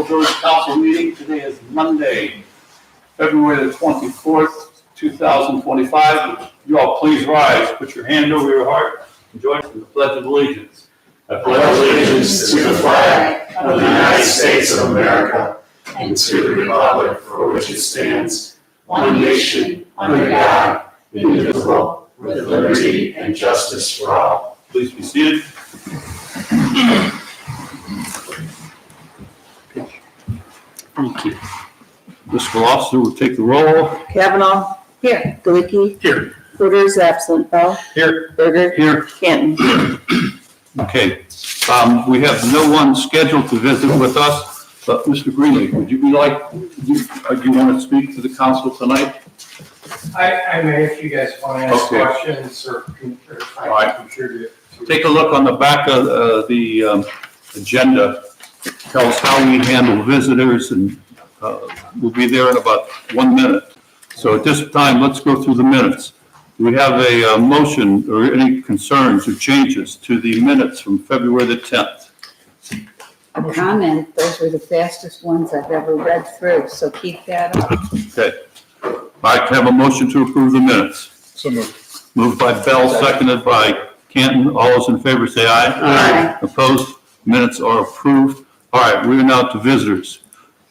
Central Village Council meeting. Today is Monday, February the 24th, 2025. You all please rise, put your hand over your heart, and join in the Pledge of Allegiance. I pledge allegiance to the flag of the United States of America and to the republic for which it stands, one nation, under God, indivisible, with liberty and justice for all. Please be seated. Thank you. Mr. Officer will take the roll. Kavanaugh. Here. Galicki. Here. Porter is absent. Bell. Here. Berger. Here. Canton. Okay. We have no one scheduled to visit with us, but Mr. Greenlee, would you do you want to speak to the council tonight? I may, if you guys want to ask Okay. questions or All right. contribute. Take a look on the back of the agenda. It tells how we handle visitors, and we'll be there in about 1 minute. So at this time, let's go through the minutes. Do we have a motion or any concerns or changes to the minutes from February the 10th? A comment, those were the fastest ones I've ever read through, so keep that up. Okay. All right, can I have a motion to approve the minutes? So moved. Moved by Bell, seconded by Canton. All those in favor say aye. Aye. Opposed? Minutes are approved. All right, we're now to visitors.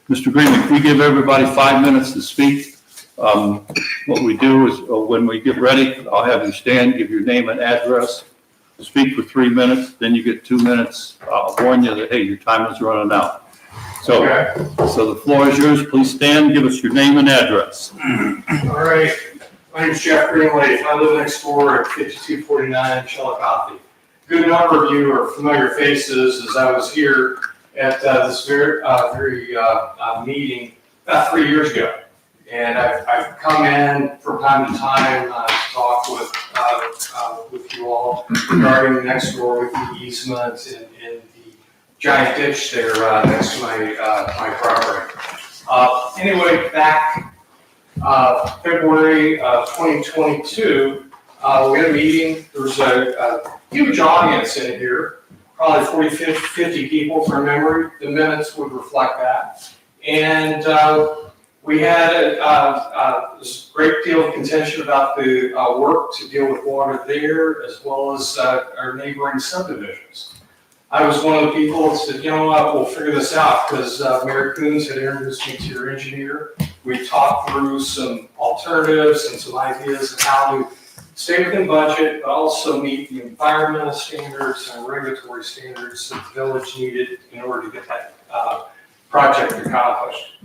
Mr. Green, if we give everybody 5 minutes to speak, what we do is when we get ready, I'll have you stand, give your name and address, speak for 3 minutes, then you get 2 minutes. I'll warn you that, hey, your time is running out. So, so the floor is yours. Please stand, give us your name and address. All right, my name's Jeff Greenleaf. I live next door at 5249 Chillicothe. Good number of you are familiar faces, as I was here at this very meeting about 3 years ago. And I've come in from time to time to talk with you all regarding next door with the easement and the giant ditch there next to my property. Anyway, back February 2022, we had a meeting. There was a huge audience in here, probably 40, 50 people from memory. The minutes would reflect that. And we had a great deal of contention about the work to deal with water there, as well as our neighboring subdivisions. I was one of the people that said, you know what, we'll figure this out, because Mayor Coons had introduced me to your engineer. We talked through some alternatives and some ideas of how to stay within budget, but also meet the environmental standards and regulatory standards that the village needed in order to get that project accomplished.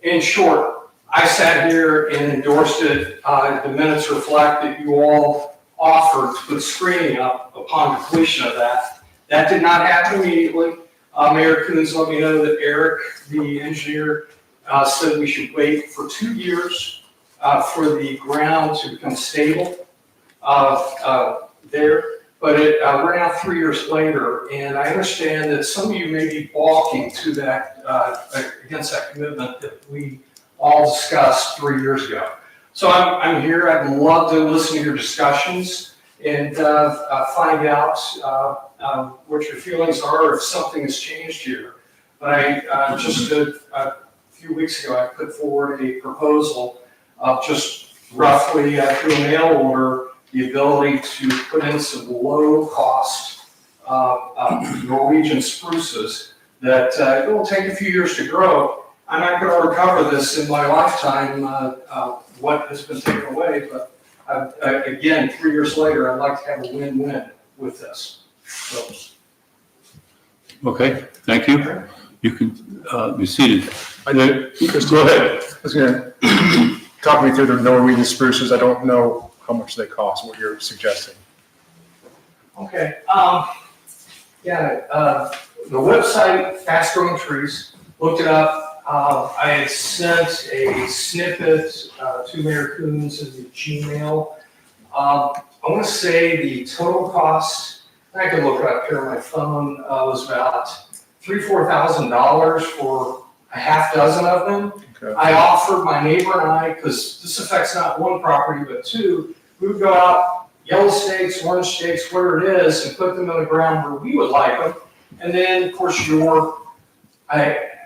In short, I sat here and endorsed it. The minutes reflect that you all offered to put screening up upon completion of that. That did not happen immediately. Mayor Coons let me know that Eric, the engineer, said we should wait for 2 years for the ground to become stable there. But we're now 3 years later, and I understand that some of you may be balking to that, against that commitment that we all discussed 3 years ago. So I'm here. I'd love to listen to your discussions and find out what your feelings are, if something has changed here. But just a few weeks ago, I put forward a proposal of just roughly through a mail order, the ability to put in some low-cost Norwegian spruces that it will take a few years to grow. I'm not going to recover this in my lifetime, what has been taken away, but again, 3 years later, I'd like to have a win-win with this. So. Okay, thank you. You can be seated. Go ahead. I was going to talk me through the Norwegian spruces. I don't know how much they cost, what you're suggesting. Okay. The website, Fast Growing Trees, looked it up. I had sent a snippet to Mayor Coons in the Gmail. I want to say the total cost, I can look it up here on my phone, was about $3,000-4,000 for a half dozen of them. Okay. I offered my neighbor and I, because this affects not one property, but two, we would go out, yellow stakes, orange stakes, whatever it is, and put them in the ground where we would like them. And then, of course,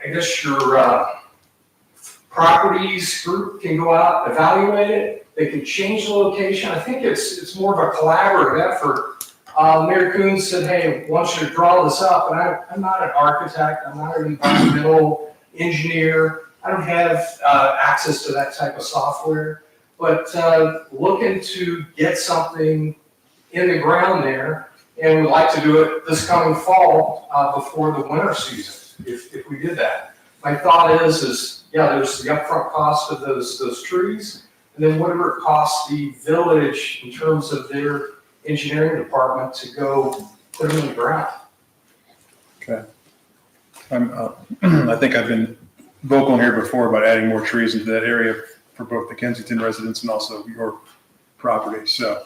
I guess your properties group can go out, evaluate it. They can change the location. I think it's more of a collaborative effort. Mayor Coon said, hey, I want you to draw this up. And I'm not an architect. I'm not an environmental engineer. I don't have access to that type of software. But looking to get something in the ground there, and we'd like to do it this coming fall before the winter season, if we did that. My thought is yeah, there's the upfront cost of those trees, and then whatever it costs the village in terms of their engineering department to go put them in the ground. Okay. I think I've been vocal in here before about adding more trees into that area for both the Kensington residents and also your property. So,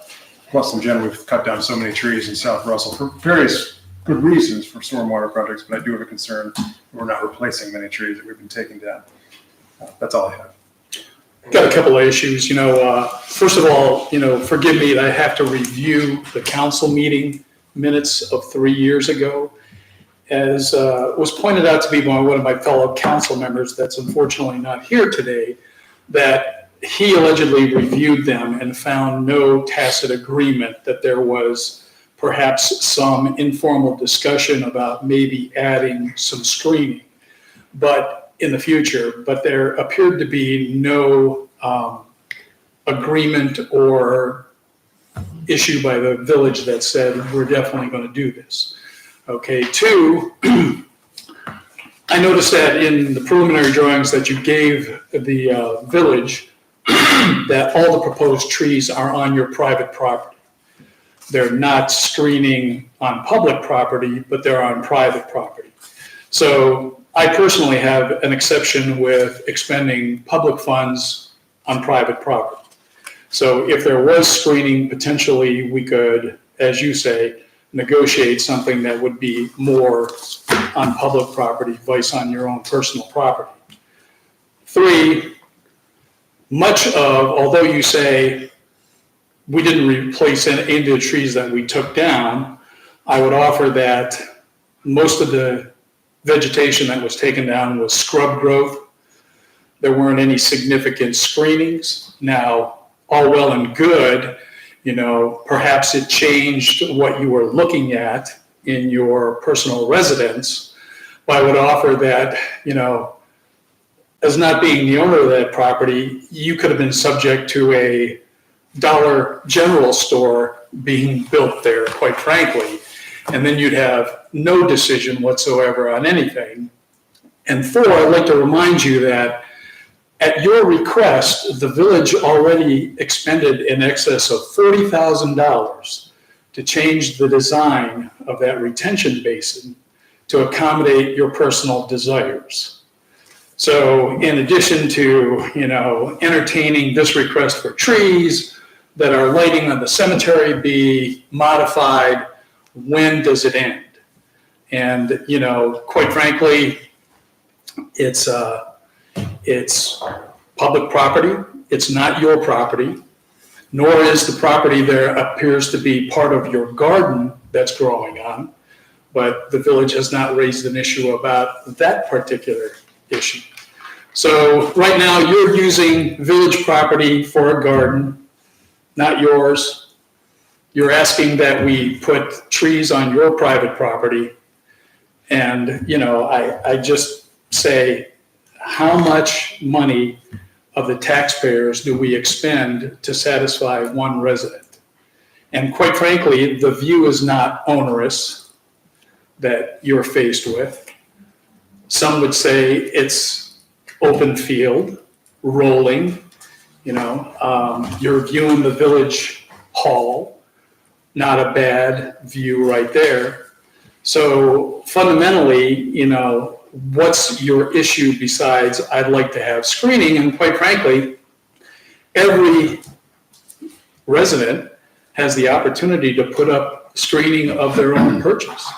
plus in general, we've cut down so many trees in South Russell for various good reasons for stormwater projects, but I do have a concern we're not replacing many trees that we've been taking down. That's all I have. Got a couple of issues, first of all, forgive me that I have to review the council meeting minutes of 3 years ago. As was pointed out to me by one of my fellow council members that's unfortunately not here today, that he allegedly reviewed them and found no tacit agreement that there was perhaps some informal discussion about maybe adding some screening in the future, but there appeared to be no agreement or issue by the village that said, we're definitely going to do this. Okay, two, I noticed that in the preliminary drawings that you gave the village, that all the proposed trees are on your private property. They're not screening on public property, but they're on private property. So I personally have an exception with expending public funds on private property. So if there was screening, potentially we could, as you say, negotiate something that would be more on public property, vice on your own personal property. Three, although you say we didn't replace any of the trees that we took down, I would offer that most of the vegetation that was taken down was scrub growth. There weren't any significant screenings. Now, all well and good, perhaps it changed what you were looking at in your personal residence. But I would offer that, as not being the owner of that property, you could have been subject to a Dollar General store being built there, quite frankly. And then you'd have no decision whatsoever on anything. And four, I'd like to remind you that at your request, the village already expended in excess of $40,000 to change the design of that retention basin to accommodate your personal desires. So in addition to, entertaining this request for trees, that our lighting on the cemetery be modified, when does it end? And, quite frankly, it's public property. It's not your property, nor is the property there appears to be part of your garden that's growing on. But the village has not raised an issue about that particular issue. So right now you're using village property for a garden, not yours. You're asking that we put trees on your private property. And, I just say, how much money of the taxpayers do we expend to satisfy one resident? And quite frankly, the view is not onerous that you're faced with. Some would say it's open field, rolling, you're viewing the village hall, not a bad view right there. So fundamentally, what's your issue besides I'd like to have screening? And quite frankly, every resident has the opportunity to put up screening of their own purchase.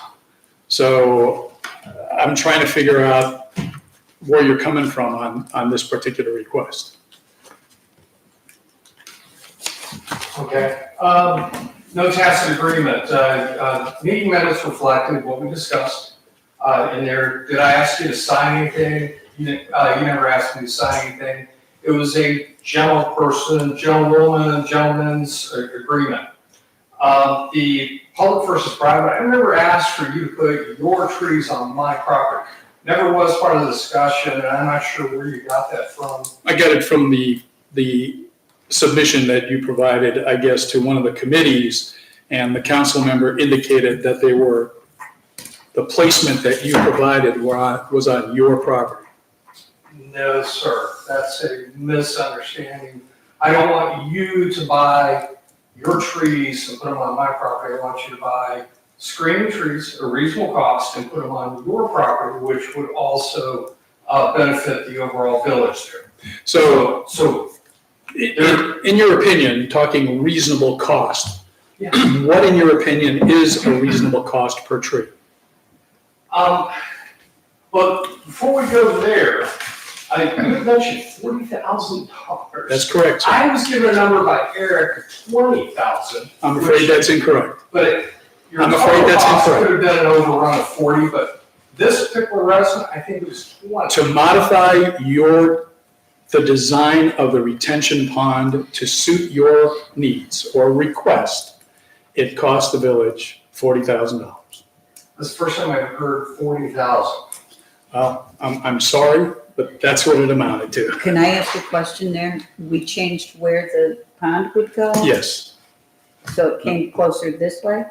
So I'm trying to figure out where you're coming from on this particular request. Okay. No tacit agreement. Meeting minutes reflected what we discussed. in there. Did I ask you to sign anything? You never asked me to sign anything. It was a gentleman's agreement. The public versus private, I never asked for you to put your trees on my property. Never was part of the discussion, and I'm not sure where you got that from. I got it from the submission that you provided, I guess, to one of the committees, and the council member indicated that the placement that you provided was on your property. No, sir, that's a misunderstanding. I don't want you to buy your trees and put them on my property. I want you to buy screening trees at a reasonable cost and put them on your property, which would also benefit the overall village there. So, So in your opinion, talking reasonable cost, Yeah. what in your opinion is a reasonable cost per tree? But before we go there, you had mentioned $40,000. That's correct, sir. I was given a number by Eric of $20,000. I'm afraid that's incorrect. But your I'm afraid total that's cost incorrect. could have been an overrun of 40, but this particular resident, I think it was 20. To modify the design of the retention pond to suit your needs or request, it cost the village $40,000. That's the first time I've heard 40,000. Well, I'm sorry, but that's what it amounted to. Can I ask a question there? We changed where the pond would go? Yes, So it came closer this way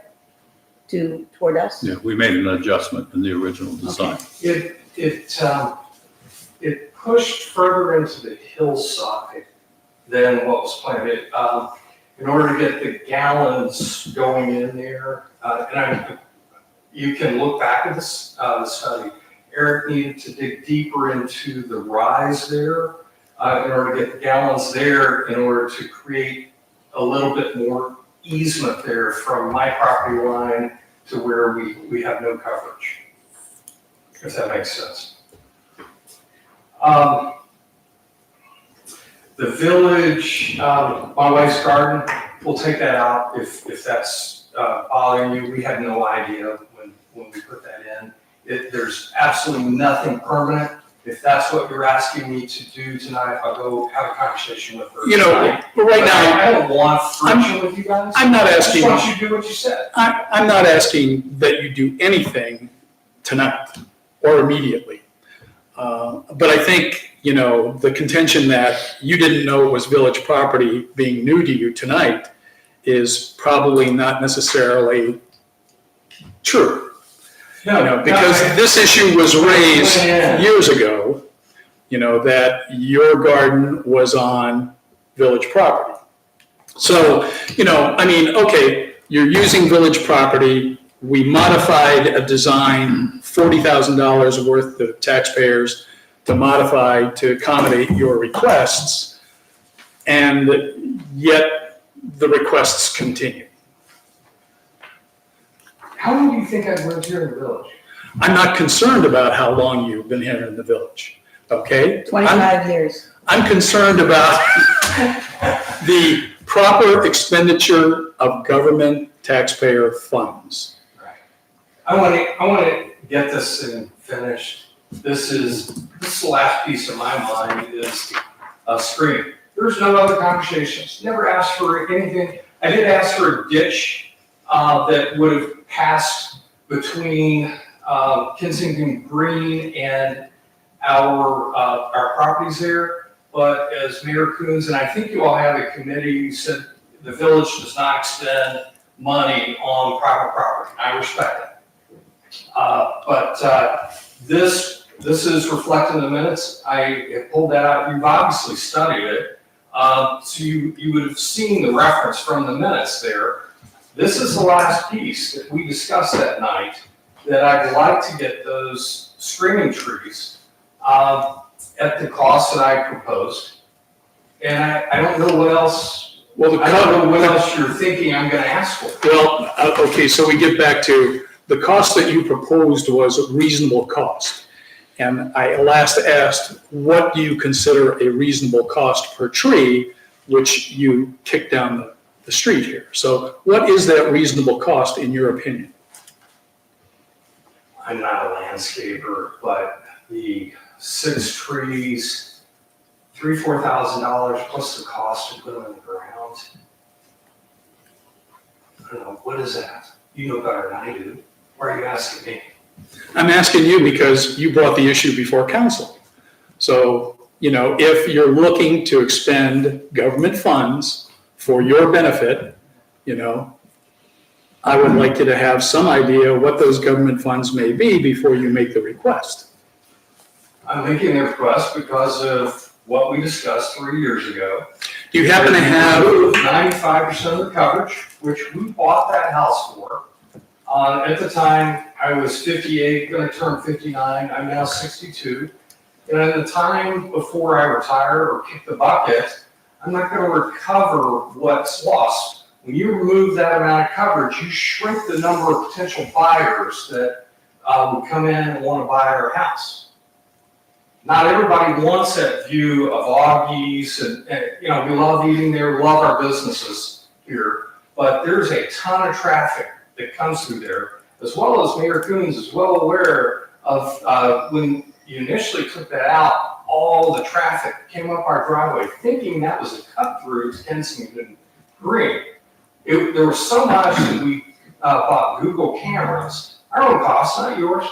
toward us? Yeah, we made an adjustment in the original design. It pushed further into the hillside than what was planned. In order to get the gallons going in there, you can look back at the study. Eric needed to dig deeper into the rise there in order to get the gallons there, in order to create a little bit more easement there from my property line to where we have no coverage, if that makes sense. The village, my wife's garden, we'll take that out if that's bothering you. We had no idea when we put that in. There's absolutely nothing permanent. If that's what you're asking me to do tonight, I'll go have a conversation with her. you know, tonight. but right But now, I don't want friction with you guys. I'm not I just asking, want you to do what you said. I'm not asking that you do anything tonight or immediately. But I think, the contention that you didn't know it was village property being new to you tonight is probably not necessarily true. Because this issue was raised years ago, that your garden was on village property. So, okay, you're using village property. We modified a design, $40,000 worth of taxpayers to modify to accommodate your requests, and yet the requests continue. How long do you think I've lived here in the village? I'm not concerned about how long you've been here in the village, okay? 25 years. I'm concerned about the proper expenditure of government taxpayer funds. I want to get this thing finished. This is the last piece of my mind is a screen. There's no other conversations. Never asked for anything. I did ask for a ditch that would have passed between Kensington Green and our properties there. But as Mayor Coons, and I think you all have a committee, you said the village does not expend money on private property. I respect that. But this is reflected in the minutes. I pulled that out. You've obviously studied it. So you would have seen the reference from the minutes there. This is the last piece that we discussed that night, that I'd like to get those screening trees at the cost that I proposed. And I don't know what else, Well, I don't know what else you're thinking I'm gonna ask for. Well, okay, so we get back to the cost that you proposed was a reasonable cost. And I last asked, what do you consider a reasonable cost per tree, which you kicked down the street here? So what is that reasonable cost in your opinion? I'm not a landscaper, but the 6 trees, $3,000-4,000 plus the cost to put them in the ground. I don't know, what is that? You know better than I do. Why are you asking me? I'm asking you because you brought the issue before council. So, if you're looking to expend government funds for your benefit, I would like you to have some idea what those government funds may be before you make the request. I'm making the request because of what we discussed 3 years ago. Do you happen to have, 95% of the coverage, which we bought that house for. At the time, I was 58, going to turn 59. I'm now 62. And at the time before I retire or kick the bucket, I'm not going to recover what's lost. When you remove that amount of coverage, you shrink the number of potential buyers that would come in and want to buy our house. Not everybody wants that view of Augie's and we love eating there, we love our businesses here, but there's a ton of traffic that comes through there, as well as Mayor Coons is well aware of when you initially took that out, all the traffic came up our driveway, thinking that was a cut through to Kensington Green. There was so much that we bought Google cameras, our own cost, not yours,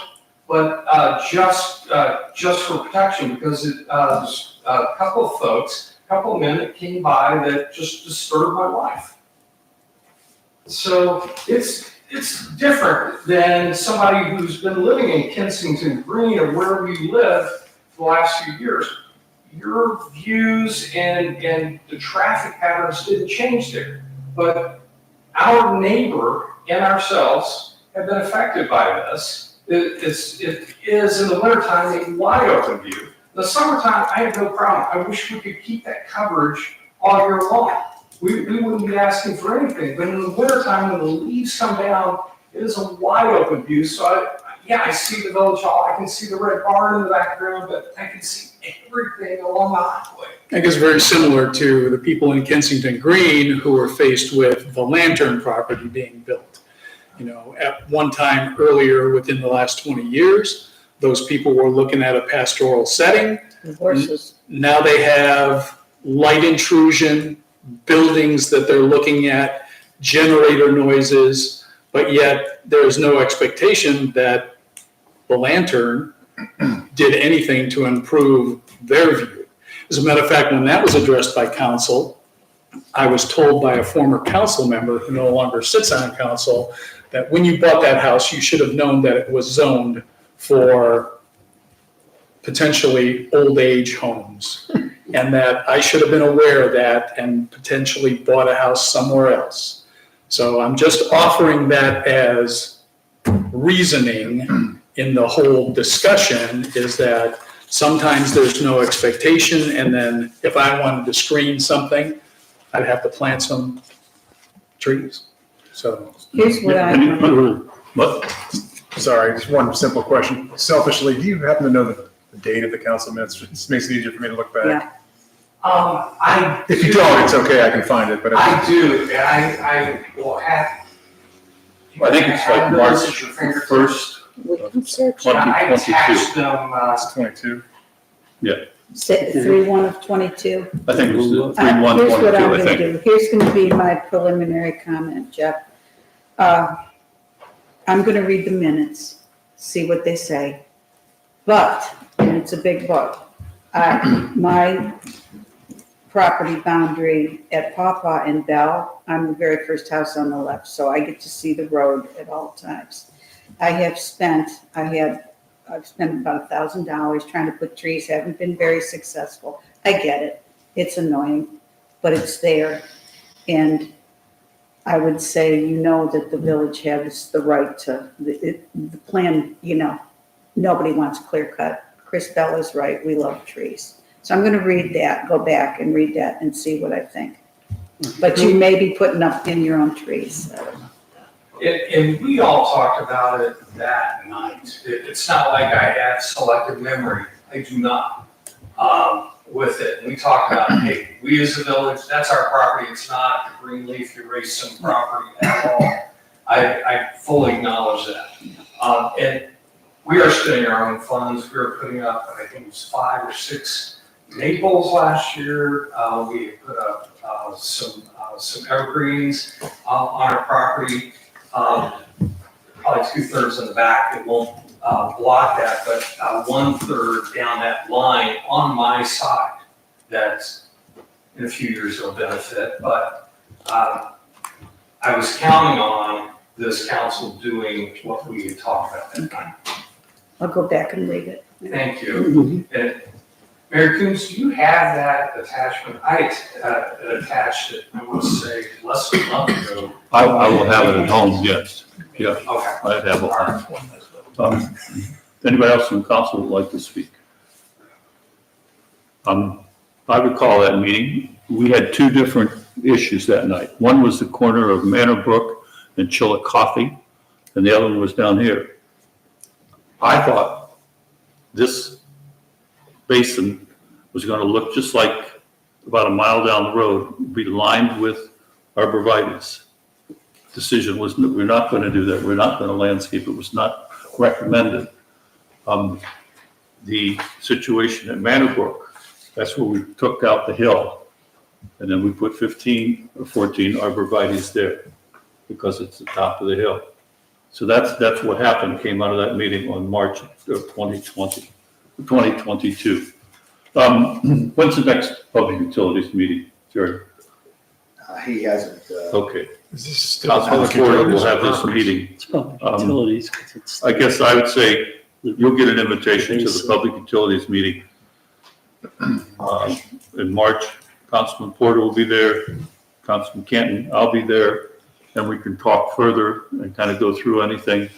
but just for protection, because there's a couple of folks, a couple of men that came by that just disturbed my life. So it's different than somebody who's been living in Kensington Green or where we live for the last few years. Your views and the traffic patterns didn't change there, but our neighbor and ourselves have been affected by this. It is in the wintertime a wide open view. In the summertime, I have no problem. I wish we could keep that coverage all year long. We wouldn't be asking for anything, but in the wintertime, when the leaves come down, it is a wide open view. So I see the village hall, I can see the red barn in the background, but I can see everything along the highway. I guess very similar to the people in Kensington Green who were faced with the Lantern property being built. At one time earlier within the last 20 years, those people were looking at a pastoral setting. The horses. Now they have light intrusion, buildings that they're looking at, generator noises, but yet there's no expectation that the Lantern did anything to improve their view. As a matter of fact, when that was addressed by council, I was told by a former council member who no longer sits on council that when you bought that house, you should have known that it was zoned for potentially old age homes. And that I should have been aware of that and potentially bought a house somewhere else. So I'm just offering that as reasoning in the whole discussion, is that sometimes there's no expectation, and then if I wanted to screen something, I'd have to plant some trees. So Here's what I want. What? Sorry, just one simple question. Selfishly, do you happen to know the date of the council minutes? This makes it easier for me to look back. Yeah. If you don't, it's okay, I can find it, but. I do, and I will have. I think it's like March 1st, We can search. I 2022. attached them, It's 22. 3/1 of 22. I think it was the 3/1/22, Here's what I'm I gonna think. do. Here's gonna be my preliminary comment, Jeff. I'm gonna read the minutes, see what they say. But, and it's a big but, my property boundary at Pawpaw and Bell, I'm the very first house on the left, so I get to see the road at all times. I've spent about $1,000 trying to put trees, haven't been very successful. I get it, it's annoying, but it's there. And I would say, that the village has the right to, the plan, nobody wants clear cut. Chris Bell is right, we love trees. So I'm gonna read that, go back and read that and see what I think. But you may be putting up in your own trees. and we all talked about it that night. It's not like I have selective memory, I do not, with it. We talked about, hey, we as a village, that's our property, it's not Greenleaf Erasing property at all. I fully acknowledge that. And we are spending our own funds. We were putting up, I think it was 5 or 6 maples last year. We put up some evergreens on our property. Probably 2/3 in the back. It won't block that, but 1/3 down that line on my side. That's in a few years will benefit, but I was counting on this council doing what we had talked about that time. I'll go back and read it. Thank you. And Mayor Coombs, do you have that attachment? I attached it, I want to say, less than a month ago. I will have it at home, yes. Yeah, Okay. I'd have it. Anybody else from council would like to speak? I recall that meeting. We had 2 different issues that night. One was the corner of Manor Brook and Chillicothe, and the other one was down here. I thought this basin was going to look just like about a mile down the road, be lined with arborvitae. Decision was, we're not going to do that. We're not going to landscape. It was not recommended. The situation at Manor Brook, that's where we took out the hill, and then we put 15 or 14 arborvitae there because it's the top of the hill. So that's what happened, came out of that meeting on March of 2022. When's the next public utilities meeting, Jerry? He hasn't, Okay. Is this still Councilman public Porter will utilities or have this properties? meeting. It's public utilities, 'cause it's. I guess I would say you'll get an invitation to the public utilities meeting in March. Councilman Porter will be there, Councilman Canton, I'll be there, and we can talk further and kind of go through anything.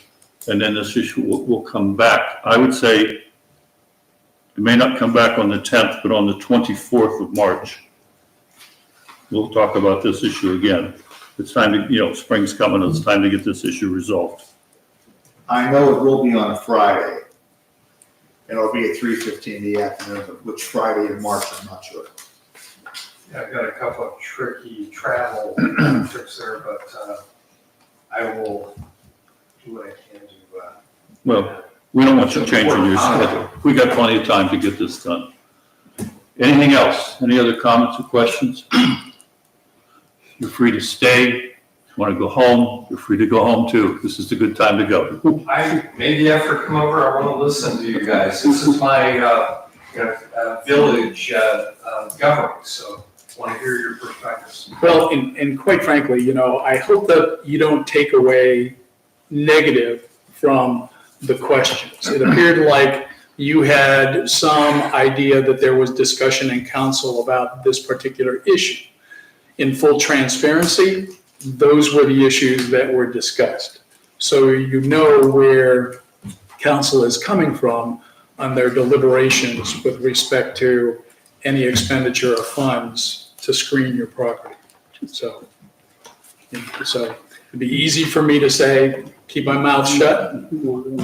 And then this issue will come back. I would say it may not come back on the 10th, but on the 24th of March. We'll talk about this issue again. It's time to, spring's coming, it's time to get this issue resolved. I know it will be on a Friday. And it'll be at 3:15 in the afternoon, but which Friday in March, I'm not sure. Yeah, I've got a couple of tricky travel trips there, but I will do what I can to. Well, we don't want you changing your schedule. We got plenty of time to get this done. Anything else? Any other comments or questions? You're free to stay. If you want to go home, you're free to go home too. This is a good time to go. I made the effort to come over. I want to listen to you guys. This is my village governing, so I want to hear your perspectives. Well, and quite frankly, I hope that you don't take away negative from the questions. It appeared like you had some idea that there was discussion in council about this particular issue. In full transparency, those were the issues that were discussed. So you know where council is coming from on their deliberations with respect to any expenditure of funds to screen your property. So it'd be easy for me to say, keep my mouth shut,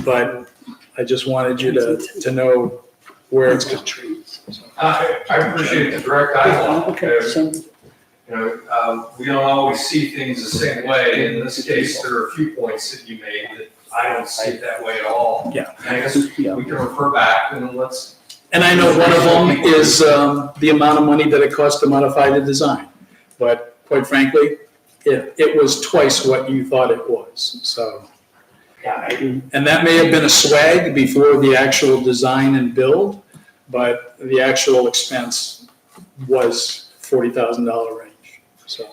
but I just wanted you to know where it's going. I appreciate the direct dialogue. Okay, so, We don't always see things the same way. In this case, there are a few points that you made that I don't see it that way at all. Yeah. And I guess we can refer back and let's. And I know one of them is the amount of money that it costs to modify the design. But quite frankly, it was twice what you thought it was, so. Yeah, And that may have been a swag before the actual design and build, but the actual expense was $40,000 range, so.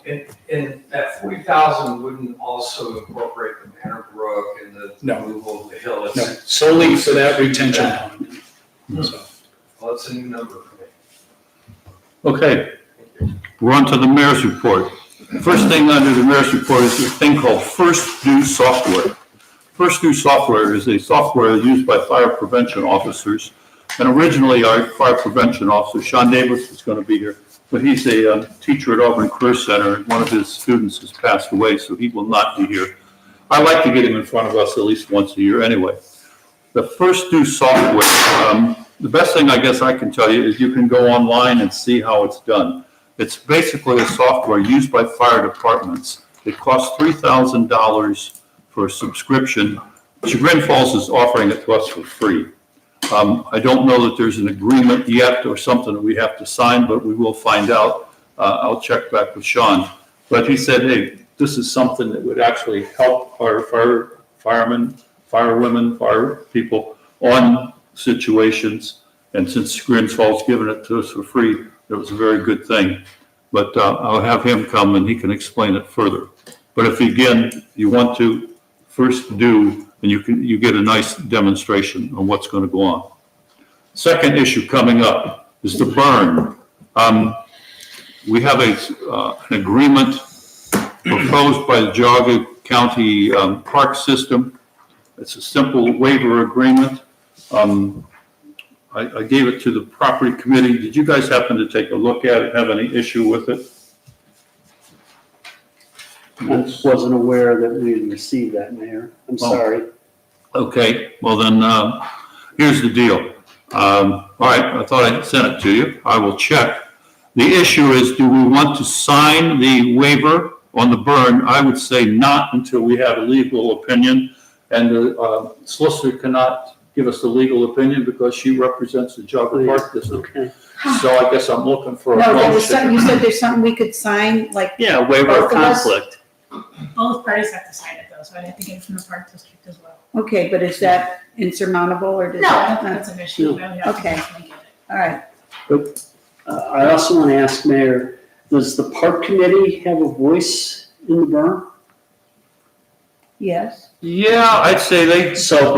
and that 40,000 wouldn't also incorporate the Manor Brook and the No. removal of the hill. No, solely for that retention pond, so. Well, it's a new number for me. Okay, we're on to the mayor's report. First thing under the mayor's report is this thing called First Due Software. First Due Software is a software used by fire prevention officers. And originally, our fire prevention officer, Sean Davis, was going to be here, but he's a teacher at Auburn Career Center, and one of his students has passed away, so he will not be here. I like to get him in front of us at least once a year anyway. The First Due Software, the best thing I guess I can tell you is you can go online and see how it's done. It's basically a software used by fire departments. It costs $3,000 for a subscription, Chagrin Falls is offering it to us for free. I don't know that there's an agreement yet or something that we have to sign, but we will find out. I'll check back with Sean. But he said, hey, this is something that would actually help our firemen, firewomen, fire people on situations. And since Chagrin Falls given it to us for free, it was a very good thing. But I'll have him come and he can explain it further. But if, again, you want to first do, and you get a nice demonstration on what's going to go on. Second issue coming up is the burn. We have an agreement proposed by the Geauga County Park System. It's a simple waiver agreement. I gave it to the property committee. Did you guys happen to take a look at it, have any issue with it? I wasn't aware that we had received that, Mayor. I'm sorry. Okay, well then, here's the deal. All right, I thought I sent it to you. I will check. The issue is, do we want to sign the waiver on the burn? I would say not until we have a legal opinion. And the solicitor cannot give us a legal opinion because she represents the Geauga Park District. Okay. So I guess I'm looking for a No, there was motion. something, you said there's something we could sign, like, Yeah, waiver Both of of us? conflict. Both parties have to sign it though, so I have to get it from the park district as well. okay, but is that insurmountable or does No, I that? don't think that's an issue. I would have to Okay. definitely get it. All right, I also want to ask, Mayor, does the park committee have a voice in the burn? yes. Yeah, I'd say they, So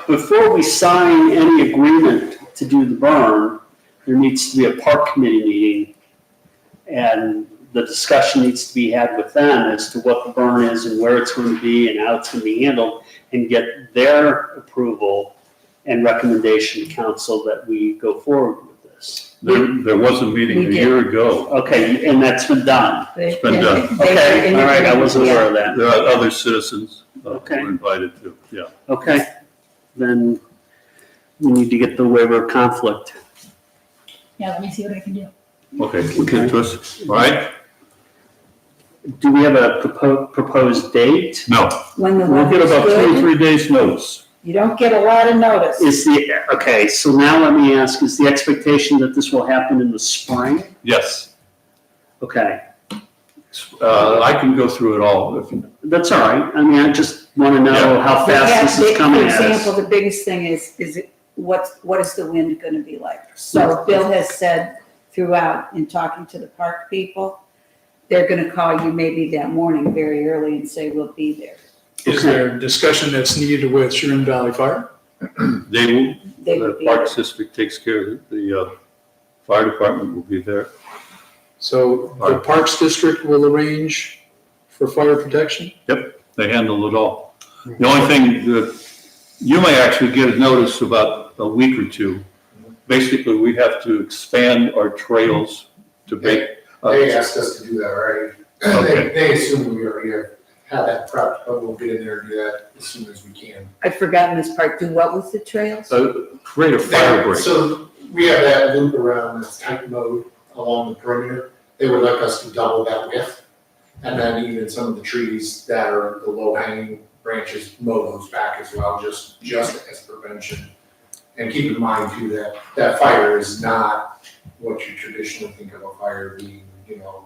before we sign any agreement to do the burn, there needs to be a park committee meeting. And the discussion needs to be had with them as to what the burn is and where it's going to be and how it's going to be handled, and get their approval and recommendation to council that we go forward with this. there was a meeting We a did. year ago. Okay, and that's been done. It's been done. Okay, all right, I wasn't aware of that. There are other citizens who Okay. were invited to, yeah. Okay, then we need to get the waiver of conflict. Yeah, let me see what I can do. Okay, we'll get to us, all right? Do we have a proposed date? No, When the we'll get weather's about 2 or good, 3 days' notice. you don't get a lot of notice. Okay, so now let me ask, is the expectation that this will happen in the spring? Yes, Okay, I can go through it all. that's all right. I mean, I just want to know how fast this is coming For at example, us. the biggest thing is what is the wind gonna be like? So Bill has said throughout, in talking to the park people, they're gonna call you maybe that morning very early and say, we'll be there. Is there discussion that's needed with Chagrin Valley Fire? They will, They the would be Parks there. District takes care of it. The fire department will be there. So the Parks District will arrange for fire protection? They handle it all. The only thing that, you may actually get a notice about a week or two. Basically, we have to expand our trails to make. They asked us to do that already. Okay. They assume we already have that prepped, but we'll get in there and do that as soon as we can. I've forgotten this part. Do what with the trails? Create a fire break. So we have that loop around that's tight mode along the perimeter. They would like us to double that width. And then even some of the trees that are the low hanging branches, mow those back as well, just as prevention. And keep in mind too, that fire is not what you traditionally think of a fire being,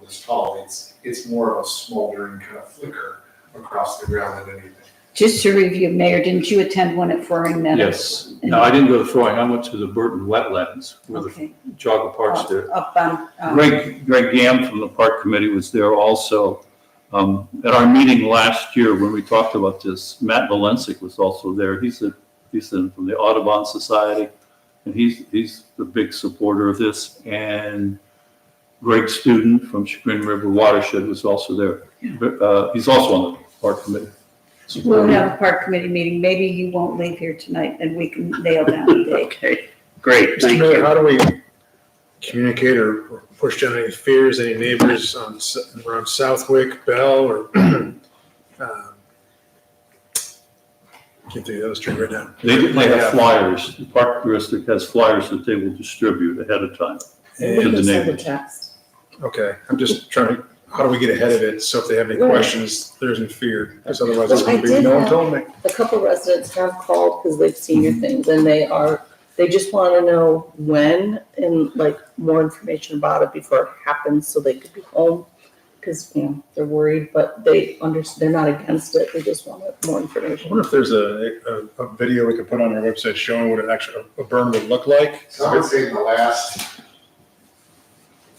this tall. It's more of a smoldering kind of flicker across the ground than anything. Just to review, Mayor, didn't you attend one at Froring Meadows? Yes. No, I didn't go to Throwing. I went to the Burton Wetlands where the Okay. Geauga Park's there. Up on, Greg Gam from the park committee was there also. At our meeting last year, when we talked about this, Matt Valensik was also there. He's from the Audubon Society, and he's the big supporter of this. And Greg Student from Chagrin River Watershed was also there. He's also on the park committee. we'll have a park committee meeting. Maybe you won't leave here tonight and we can nail down a date. Okay, great, Mr. thank Mayor, you. how do we communicate or push down any fears, any neighbors around Southwick, Bell, or, can't think of the other street right now. They have flyers. The park district has flyers that they will distribute ahead of time to the neighbors. Okay, I'm just trying to how do we get ahead of it? So if they have any Right. questions, there isn't fear, because otherwise it's Well, gonna I be, did no one have- told me. A couple residents have called because they've seen your things and they just want to know when and like more information about it before it happens so they could be home. Because, they're worried, but they're not against it. They just want more I information. wonder if there's a video we could put on our website showing what a burn would look like? So I would say in the last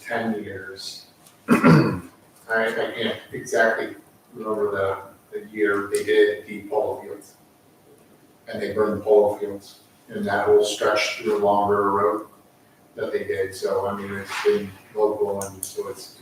10 years, I can't exactly remember the year they did the polo fields. And they burned the polo fields and that whole stretch through longer road that they did. So, I mean, it's been local and so it's.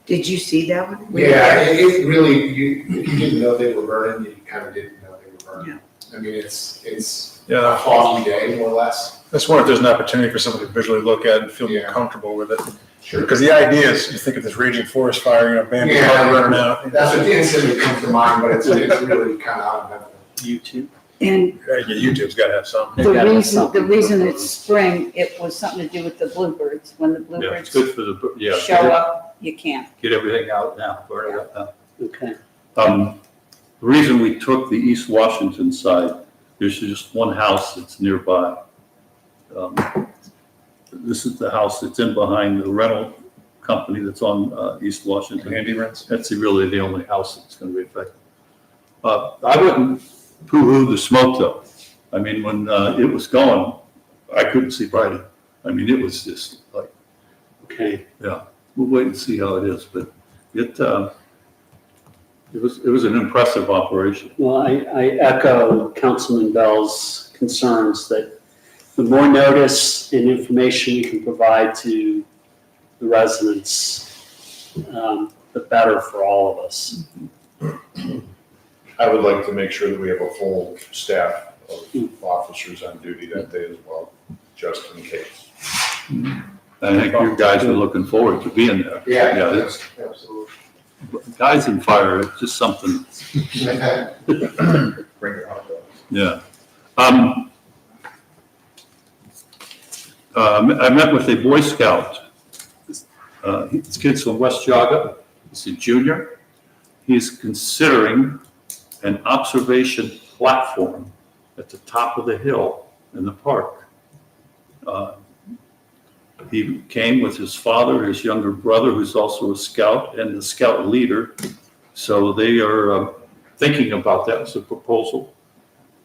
Did you see that one? Yeah, it really, if you didn't know they were burning, you kind of didn't know they were burning. I mean, it's a Yeah, foggy day, more or less. I just wonder if there's an opportunity for somebody to visually look at and feel more Yeah. comfortable with it. Sure. Because the idea is, you think of this raging forest fire, bandits Yeah. running out. That's what instantly comes to mind, but it's really kind of uneventful. YouTube. And Yeah, YouTube's gotta have something. the gotta have reason, the something. reason it's spring, it was something to do with the bluebirds. When the Yeah, it's bluebirds good for the, yeah. show up, you can't. Get everything out now, burn it up now. Okay. The reason we took the East Washington side, there's just one house that's nearby. This is the house that's in behind the rental company that's on East Washington. Handy rents. That's really the only house that's going to be affected. I wouldn't poo-hoo the smoke though. I mean, when it was going, I couldn't see Bridie. I mean, it was just like, Okay. yeah, we'll wait and see how it is, but it was an impressive operation. Well, I echo Councilman Bell's concerns that the more notice and information we can provide to the residents, the better for all of us. I would like to make sure that we have a full staff of officers on duty that day as well, just in case. I think you guys are looking forward to being there. Yeah, it's, Absolutely. guys in fire, it's just something, Bring your hot dogs. yeah. I met with a Boy Scout. This kid's from West Jaga. He's a junior. He's considering an observation platform at the top of the hill in the park. He came with his father, his younger brother, who's also a scout, and the scout leader. So they are thinking about that as a proposal.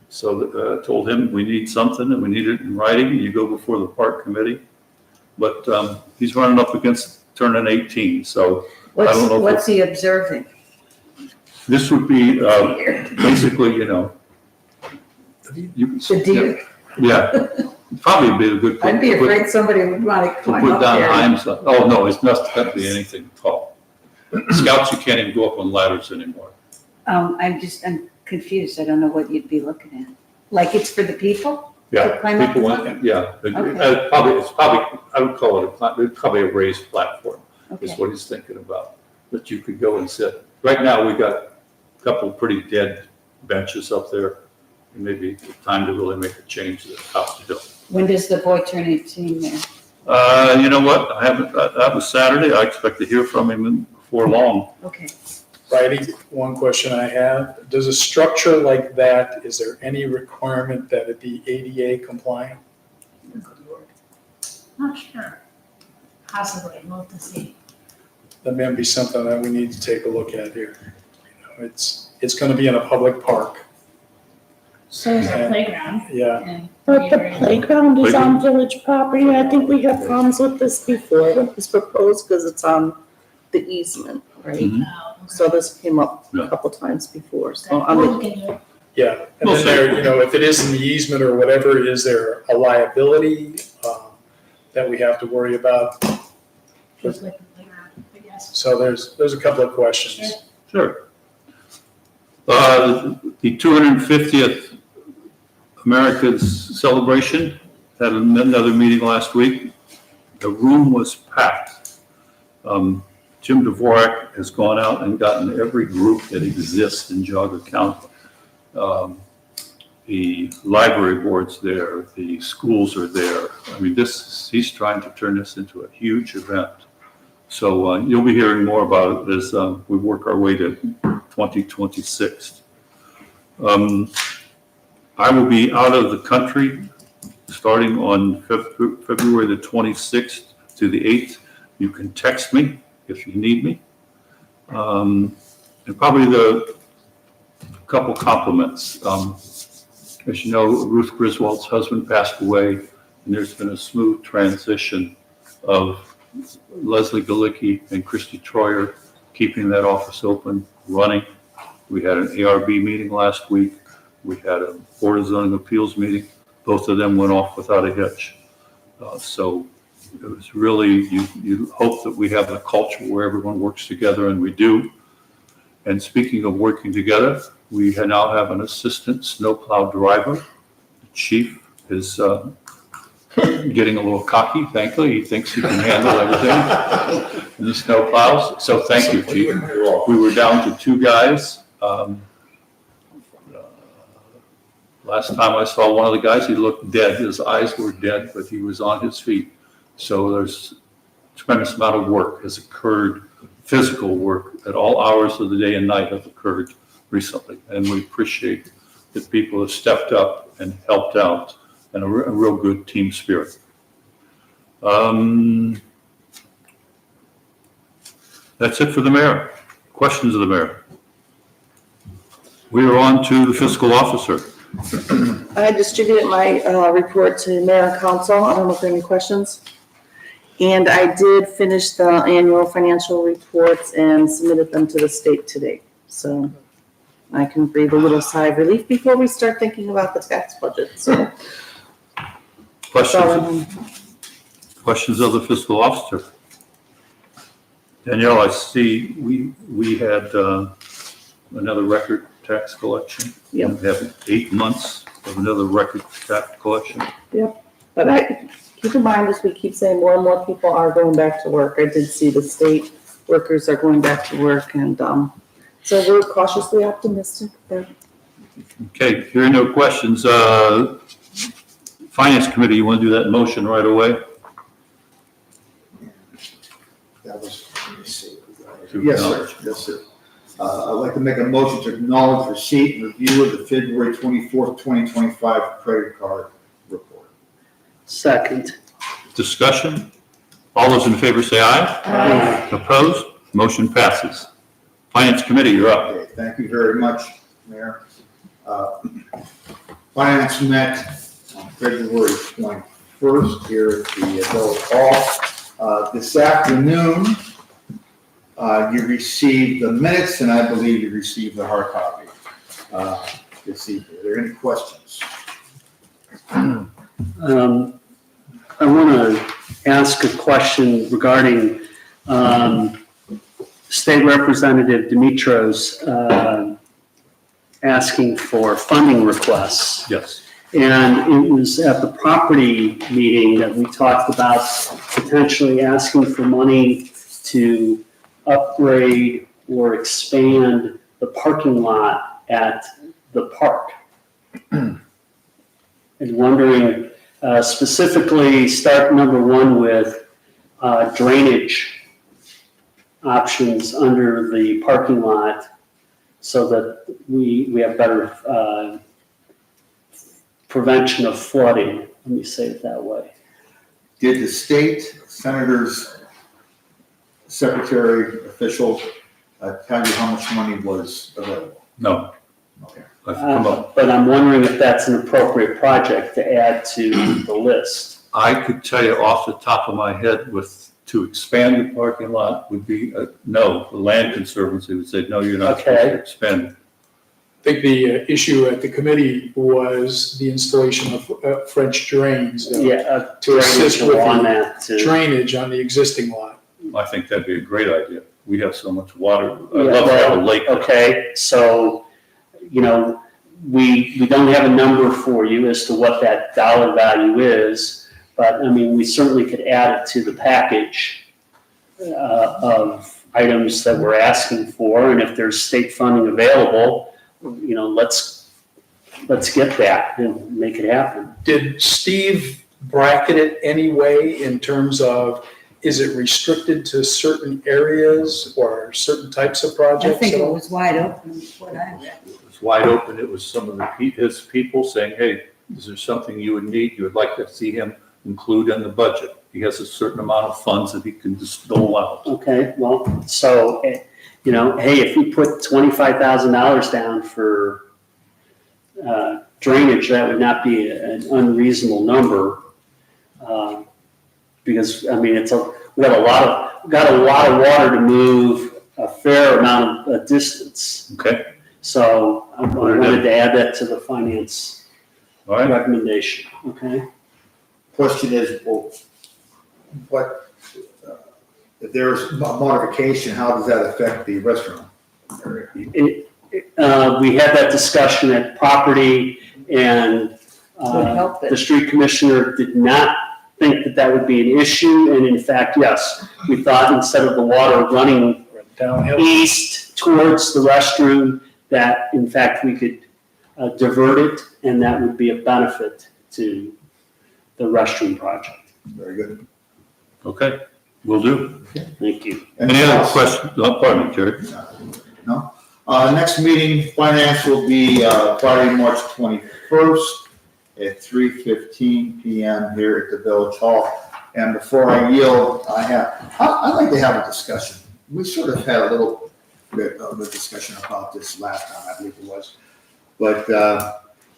So I told him we need something and we need it in writing, and you go before the park committee. But he's running up against turning 18, so I don't know. What's he observing? This would be basically, you know. The deer? Yeah, probably be a good. I'd be afraid somebody would want to To climb put up down there. Himes, oh, no, it's not going to be anything tall. Scouts, you can't even go up on ladders anymore. I'm confused. I don't know what you'd be looking at. Like it's for the people? To climb up People the want, mountain? yeah, Okay. probably, I would call it's probably a raised platform, is Okay. what he's thinking about, that you could go and sit. Right now, we got a couple of pretty dead benches up there, and maybe it's time to really make a change to the top of the hill. When does the boy turn 18 there? You know what, I haven't, that was Saturday, I expect to hear from him before long. Okay. Righty, one question I have, does a structure like that, is there any requirement that it be ADA compliant? Not sure. Possibly, we'll have to see. That may be something that we need to take a look at here. You know, it's gonna be in a public park, So there's a playground yeah. and. But the playground is on village property. I think we had problems with this before when it was proposed because it's on the easement, right? Mhm. So this came up Yeah. a couple times before, so We'll I'm, look into it. Yeah, and We'll then see. there, you know, if it is in the easement or whatever, is there a liability that we have to worry about? Just like the playground, I guess. So there's a couple of questions. Sure. The 250th America's celebration had another meeting last week. The room was packed. Jim Dvorak has gone out and gotten every group that exists in Jaga County. The library board's there, the schools are there. I mean, he's trying to turn this into a huge event. So you'll be hearing more about it as we work our way to 2026. I will be out of the country starting on February the 26th to the 8th. You can text me if you need me. And probably the couple compliments. As you know, Ruth Griswold's husband passed away, and there's been a smooth transition of Leslie Galicki and Christy Troyer keeping that office open, running. We had an ARB meeting last week. We had a Board of Zoning Appeals meeting. Both of them went off without a hitch. So it was really, you hope that we have a culture where everyone works together, and we do. And speaking of working together, we now have an assistant snowplow driver. The chief is getting a little cocky, thankfully. He thinks he can handle everything in the snowplows. So thank you, chief. We were down to 2 guys. Last time I saw one of the guys, he looked dead. His eyes were dead, but he was on his feet. So there's a tremendous amount of work has occurred, physical work at all hours of the day and night have occurred recently. And we appreciate that people have stepped up and helped out, and a real good team spirit. That's it for the mayor. Questions of the mayor? We are on to the fiscal officer. I distributed my report to mayor and council. I don't know if there are any questions. And I did finish the annual financial reports and submitted them to the state today. So I can breathe a little sigh of relief before we start thinking about the tax budget. So Questions of the fiscal officer? Danielle, I see we had another record tax collection. Yep. We have 8 months of another record tax collection. But I keep in mind, as we keep saying, more and more people are going back to work. I did see the state workers are going back to work, and so we're cautiously optimistic that. Okay, hearing no questions, Finance Committee, you want to do that motion right away? That was, let me see. To Yes, sir. acknowledge. Yes, sir. I'd like to make a motion to acknowledge receipt and review of the February 24th, 2025 credit card report. Second. Discussion? All those in favor say aye. Aye. Opposed? Motion passes. Finance Committee, you're up. Okay, thank you very much, Mayor. Finance met on February 21st here at the Village Hall. This afternoon, you received the minutes, and I believe you received the hard copy this evening. Are there any questions? I want to ask a question regarding State Representative Dimitros asking for funding requests. Yes. And it was at the property meeting that we talked about potentially asking for money to upgrade or expand the parking lot at the park. And wondering specifically, start number 1 with drainage options under the parking lot so that we have better prevention of flooding. Let me say it that way. Did the state senators, secretary, official tell you how much money was available? No. Okay. I've come up. But I'm wondering if that's an appropriate project to add to the list. I could tell you off the top of my head to expand the parking lot would be no. The Land Conservancy would say, no, you're not supposed to expand it. I think the issue at the committee was the installation of French drains to assist with the drainage on the existing lot. I think that'd be a great idea. We have so much water. I'd love to have a lake. Okay, so, you know, we don't have a number for you as to what that dollar value is, but I mean, we certainly could add it to the package of items that we're asking for, and if there's state funding available, you know, let's get that and make it happen. Did Steve bracket it any way in terms of is it restricted to certain areas or certain types of projects? I think at it all? was wide open, is what I read. It was wide open. It was some of his people saying, hey, is there something you would need, you would like to see him include in the budget? He has a certain amount of funds that he can just dole out. Okay, well, so, you know, hey, if we put $25,000 down for drainage, that would not be an unreasonable number. Because, I mean, we got a lot of water to move a fair amount of distance. Okay, So I wanted to add that to the finance all right. recommendation, okay? Question is, well, what, if there's a modification, how does that affect the restaurant area? We had that discussion at property, and Would help it. the street commissioner did not think that that would be an issue, and in fact, yes, we thought instead of the water running Downhill? east towards the restroom, that in fact we could divert it, and that would be a benefit to the restroom project. Very good. Okay, will do. Thank you. Any other questions? Oh, pardon me, Jerry. No? Next meeting, finance will be Friday, March 21st at 3:15 PM here at the Village Hall. And before I yield, I'd like to have a discussion. We sort of had a little bit of a discussion about this last time, I believe it was. But,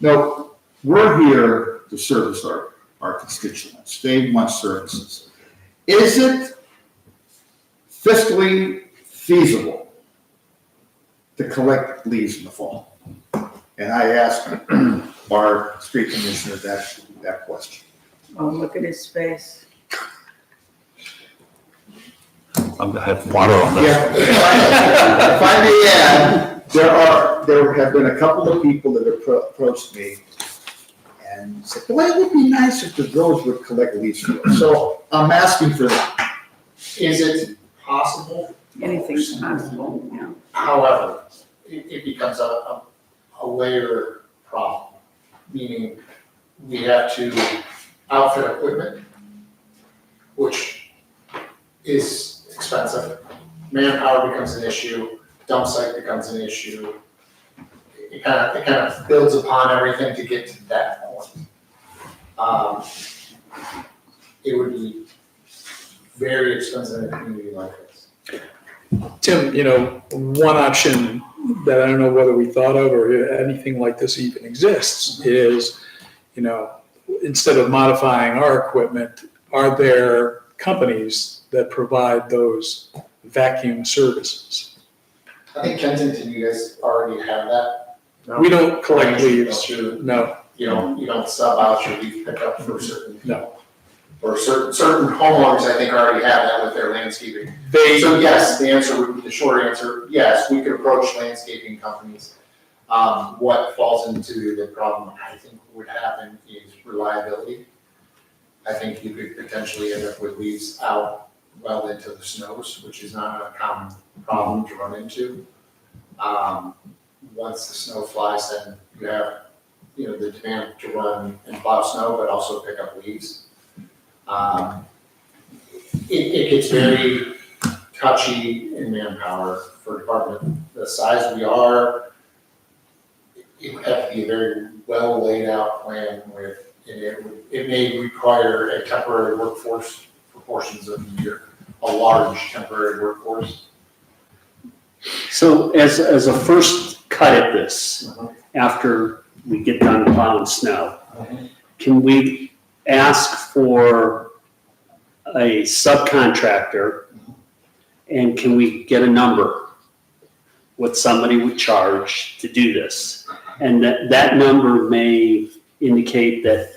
no, we're here to service our constituents. They want services. Is it fiscally feasible to collect leaves in the fall? And I asked our street commissioner that question. Oh, look at his face. I'm gonna have water on that. Yeah, if I may add, there have been a couple of people that have approached me and said, well, it would be nice if the village would collect leaves for us. So I'm asking for that. Is it possible? Anything's possible, yeah. However, it becomes a layer problem, meaning we have to outfit equipment, which is expensive. Manpower becomes an issue, dump site becomes an issue. It kind of builds upon everything to get to that point. It would be very expensive in a community like this. Tim, you know, one option that I don't know whether we thought of or anything like this even exists is, you know, instead of modifying our equipment, are there companies that provide those vacuum services? I think Kensington, you guys already have that. We don't collect leaves, Don't you? no, You don't sub out your leaf pickup for certain No. people. Or certain homeowners, I think, already have that with their landscaping. they, So yes, the short answer, yes, we could approach landscaping companies. What falls into the problem, I think would happen is reliability. I think you could potentially end up with leaves out well into the snows, which is not a common problem to run into. Once the snow flies, then you have, the demand to run and plow snow, but also pick up leaves. It gets very touchy in manpower for department. The size we are, it would have to be a very well laid out plan with, and it may require a temporary workforce for portions of the year, a large temporary workforce. So as a first cut at this, after we get done plowing snow, can we ask for a subcontractor, and can we get a number, what somebody would charge to do this? And that number may indicate that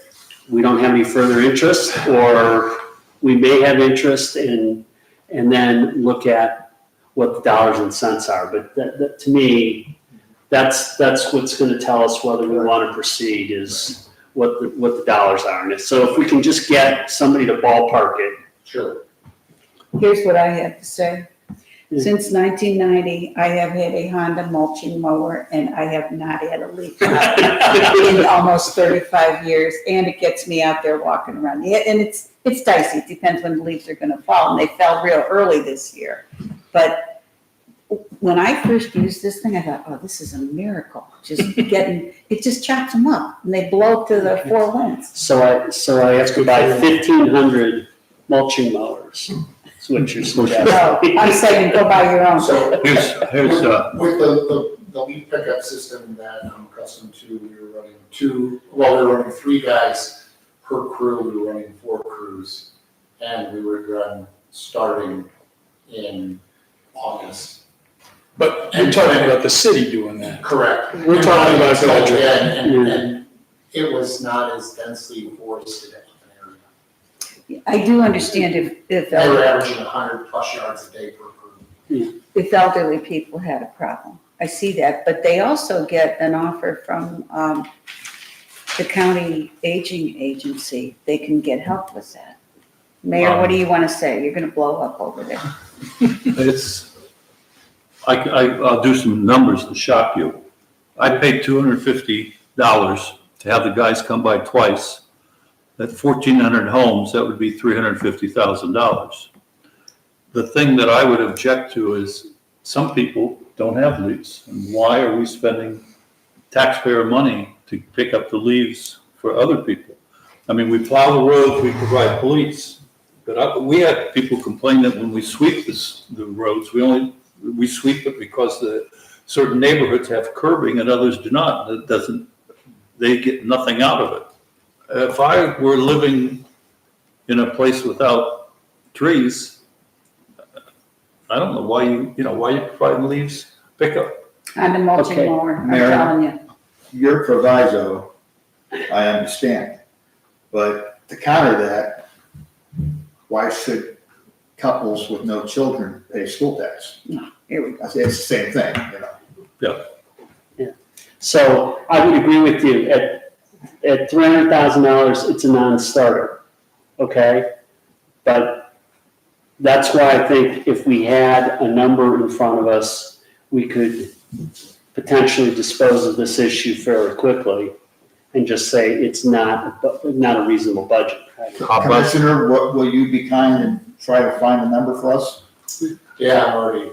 we don't have any further interest, or we may have interest, and then look at what the dollars and cents are. But that to me, that's what's gonna tell us whether we wanna proceed, is what the dollars are. And so if we can just get somebody to ballpark it. Sure. Here's what I have to say. Since 1990, I have had a Honda mulching mower and I have not had a leaf in almost 35 years. And it gets me out there walking around. Yeah, and it's dicey. It depends when the leaves are gonna fall. And they fell real early this year. But when I first used this thing, I thought, oh, this is a miracle. It just chops them up and they blow to the four winds. So I have to buy 1,500 mulching mowers. That's what you're suggesting. No, I'm saying go buy your own. So Here's, with the leaf pickup system that I'm accustomed to, we were running 3 guys per crew, we were running 4 crews. And we were run starting in August. But you're talking about the city doing that. Correct. We're talking about So, village. and it was not as densely forested of an area. I do understand if They were averaging 100 plus yards a day per crew. if elderly people had a problem. I see that, but they also get an offer from the county aging agency. They can get help with that. Mayor, what do you want to say? You're going to blow up over there. I'll do some numbers to shock you. I paid $250 to have the guys come by twice. At 1,400 homes, that would be $350,000. The thing that I would object to is some people don't have leaves. And why are we spending taxpayer money to pick up the leaves for other people? I mean, we plow the roads, we provide police. But we had people complain that when we sweep the roads, we sweep it because certain neighborhoods have curbing and others do not. They get nothing out of it. If I were living in a place without trees, I don't know why you provide leaves pickup. On the mulching Okay, mower, I'm Mary. telling you. Your proviso, I understand, but to counter that, why should couples with no children pay school tax? Here we go. It's the same thing, So I would agree with you. At $300,000, it's a non-starter, okay? But that's why I think if we had a number in front of us, we could potentially dispose of this issue fairly quickly and just say it's not a reasonable budget. Commissioner, will you be kind and try to find a number for us? Yeah, I'm already.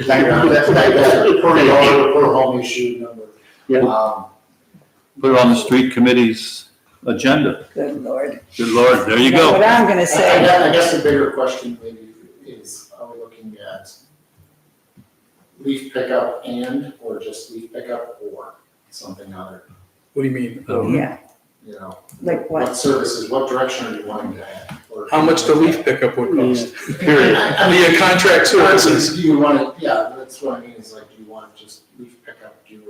Thank you. That's per yard, per home issue number. Yeah. Put it on the street committee's agenda. Good Lord. Good Lord, there you Now, What go. I'm going to I say, guess the bigger question maybe is, are we looking at leaf pickup or just leaf pickup or something other? What do you mean? yeah, You know, like what what? services, what direction are you wanting to head? Or- How much the leaf pickup would cost? Period. I mean, The contract services. do you want to, yeah, that's what I mean, is like, do you want just leaf pickup, or do you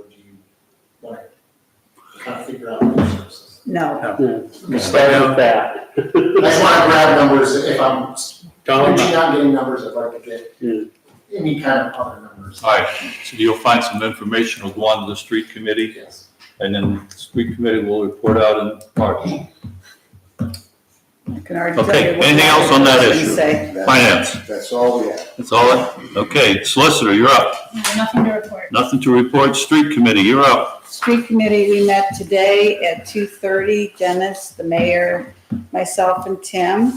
want to kind of figure out those services? No, Start with that. I just want to grab numbers, if I'm Dollar amount. not getting numbers, I'd like to get Yeah. any kind of other numbers. All right, so you'll find some information will go on to the street committee, Yes. and then the street committee will report out in March. I can already tell Okay, you what. anything else on that I was gonna issue? say. Finance, That's all we have. that's all it? Okay, solicitor, you're up. Nothing to report. Nothing to report. Street committee, you're up. Street committee, we met today at 2:30, Dennis, the mayor, myself and Tim.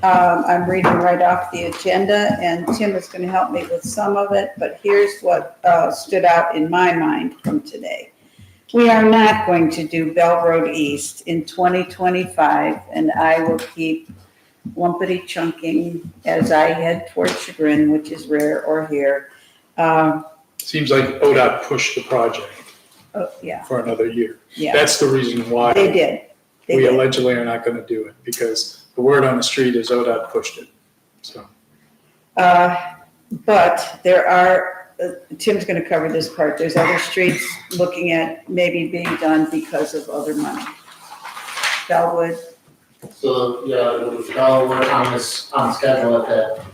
I'm reading right off the agenda and Tim is going to help me with some of it, but here's what stood out in my mind from today. We are not going to do Bell Road East in 2025 and I will keep lumpity chunking as I head towards Chagrin, which is rare or here. Seems like ODOT pushed the project Yeah, for another year. yeah, That's the reason why they did. They we did. allegedly are not gonna do it, because the word on the street is ODOT pushed it, so. But there are, Tim's gonna cover this part, there's other streets looking at maybe being done because of other money. Bellwood, So, yeah, we're on schedule at that,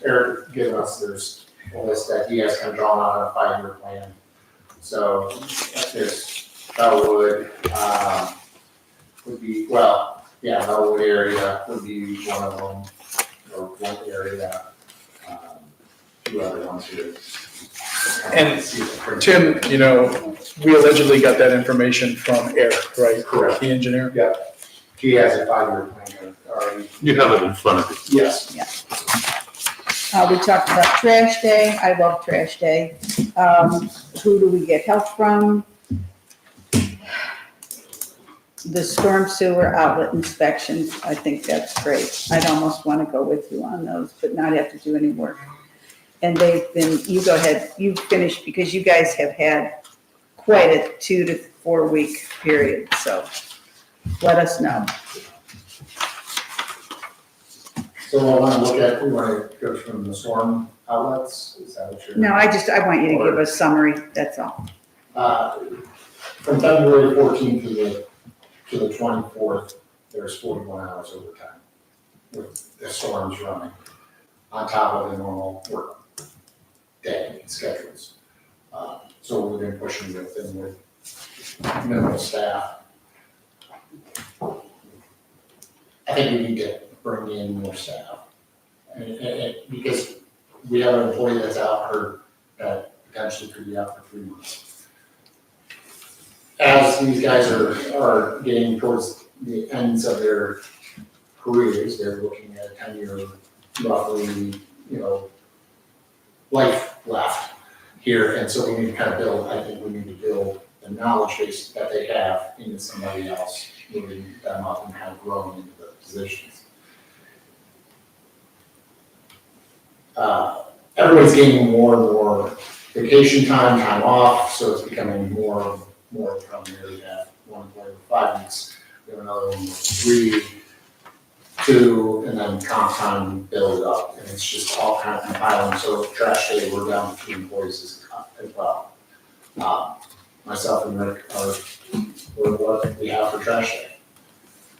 Eric given us, there's a list that he has kind of drawn out on a 5-year plan. So, there's Bellwood, would be, Bellwood area would be one of them, or one area, two others. ones who. And see the print. Tim, you know, we allegedly got that information from Eric, right? Correct. The engineer? He has a 5-year plan already. You have it in front of you. Yes. We talked about trash day. I love trash day. Who do we get help from? The storm sewer outlet inspections, I think that's great. I'd almost want to go with you on those, but not have to do any work. And they've been, you go ahead, you finish, because you guys have had quite a 2 to 4 week period, so let us know. So I want to look at, we want to go from the storm outlets, is that what you're? No, I want you to give a summary, that's all. From February 14th to the 24th, there's 41 hours overtime with the storms running on top of the normal work day schedules. So we've been pushing with them with minimal staff. I think we need to bring in more staff. And because we have an employee that's out hurt, that potentially could be out for 3 months. As these guys are getting towards the ends of their careers, they're looking at a 10-year roughly, life left here. And so we need to kind of build, I think we need to build the knowledge base that they have into somebody else, moving them up and kind of growing into the positions. Everybody's gaining more and more vacation time off, so it's becoming more from there. We have one employee with 5 weeks, we have another one with 3, 2, and then comp time build up, and it's just all kind of compiling. So trash day, we're down to 2 employees as well. Myself and Rick we're what we have for trash day.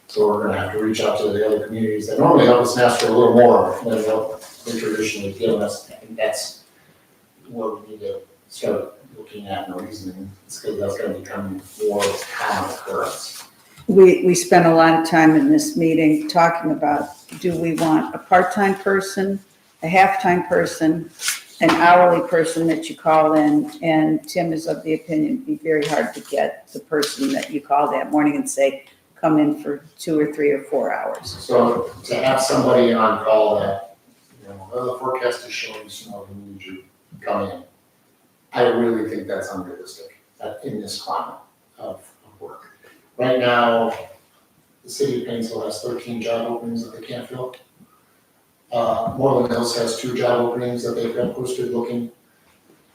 So we're gonna have to reach out to the other communities that normally help us and ask for a little more than what they traditionally give us. I think that's what we need to start looking at and reasoning, because that's gonna become more common occurrence. We spent a lot of time in this meeting talking about, do we want a part-time person, a half-time person, an hourly person that you call in? And Tim is of the opinion it'd be very hard to get the person that you call that morning and say, come in for 2 or 3 or 4 hours. So to have somebody on call that, the forecast is showing snow, we need you to come in. I really think that's unrealistic in this climate of work. Right now, the city of Painesville has 13 job openings that they can't fill. Moreland Hills has 2 job openings that they've got posted looking.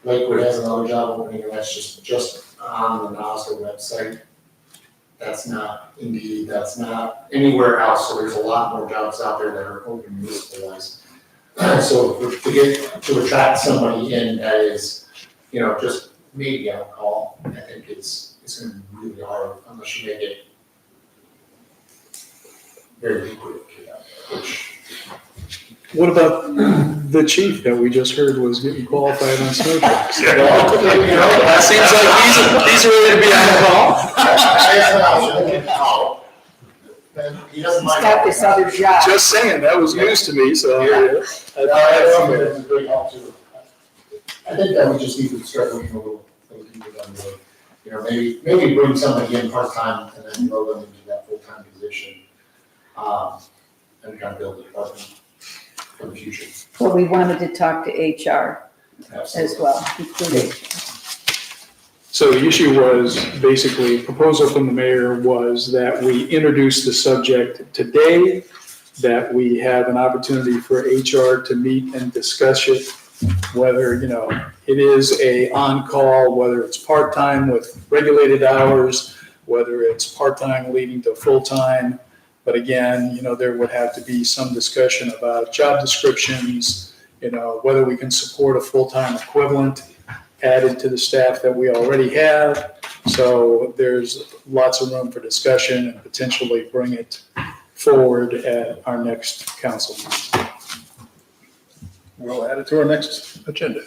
Lakewood has another job opening, and that's just on the NASDA website. That's not Indeed, that's not anywhere else, so there's a lot more jobs out there that are open municipal-wise. So to attract somebody in that is, just maybe on call, I think it's gonna be really hard unless you make it very lucrative, which. What about the chief that we just heard was getting qualified on snow trucks? That seems like he's ready to be on call. He doesn't He's mind. got this other job. Just saying, that was news to me, so. That's a great help too. I think that we just need to start looking a little deeper down the road. Maybe bring somebody in part-time and then grow them into that full-time position. And kind of build a department for the future. Well, we wanted to talk to HR as well, including. So the issue was, basically, proposal from the mayor was that we introduce the subject today, that we have an opportunity for HR to meet and discuss it, whether, it is a on-call, whether it's part-time with regulated hours, whether it's part-time leading to full-time. But again, there would have to be some discussion about job descriptions, whether we can support a full-time equivalent added to the staff that we already have. So there's lots of room for discussion and potentially bring it forward at our next council meeting. We'll add it to our next agenda.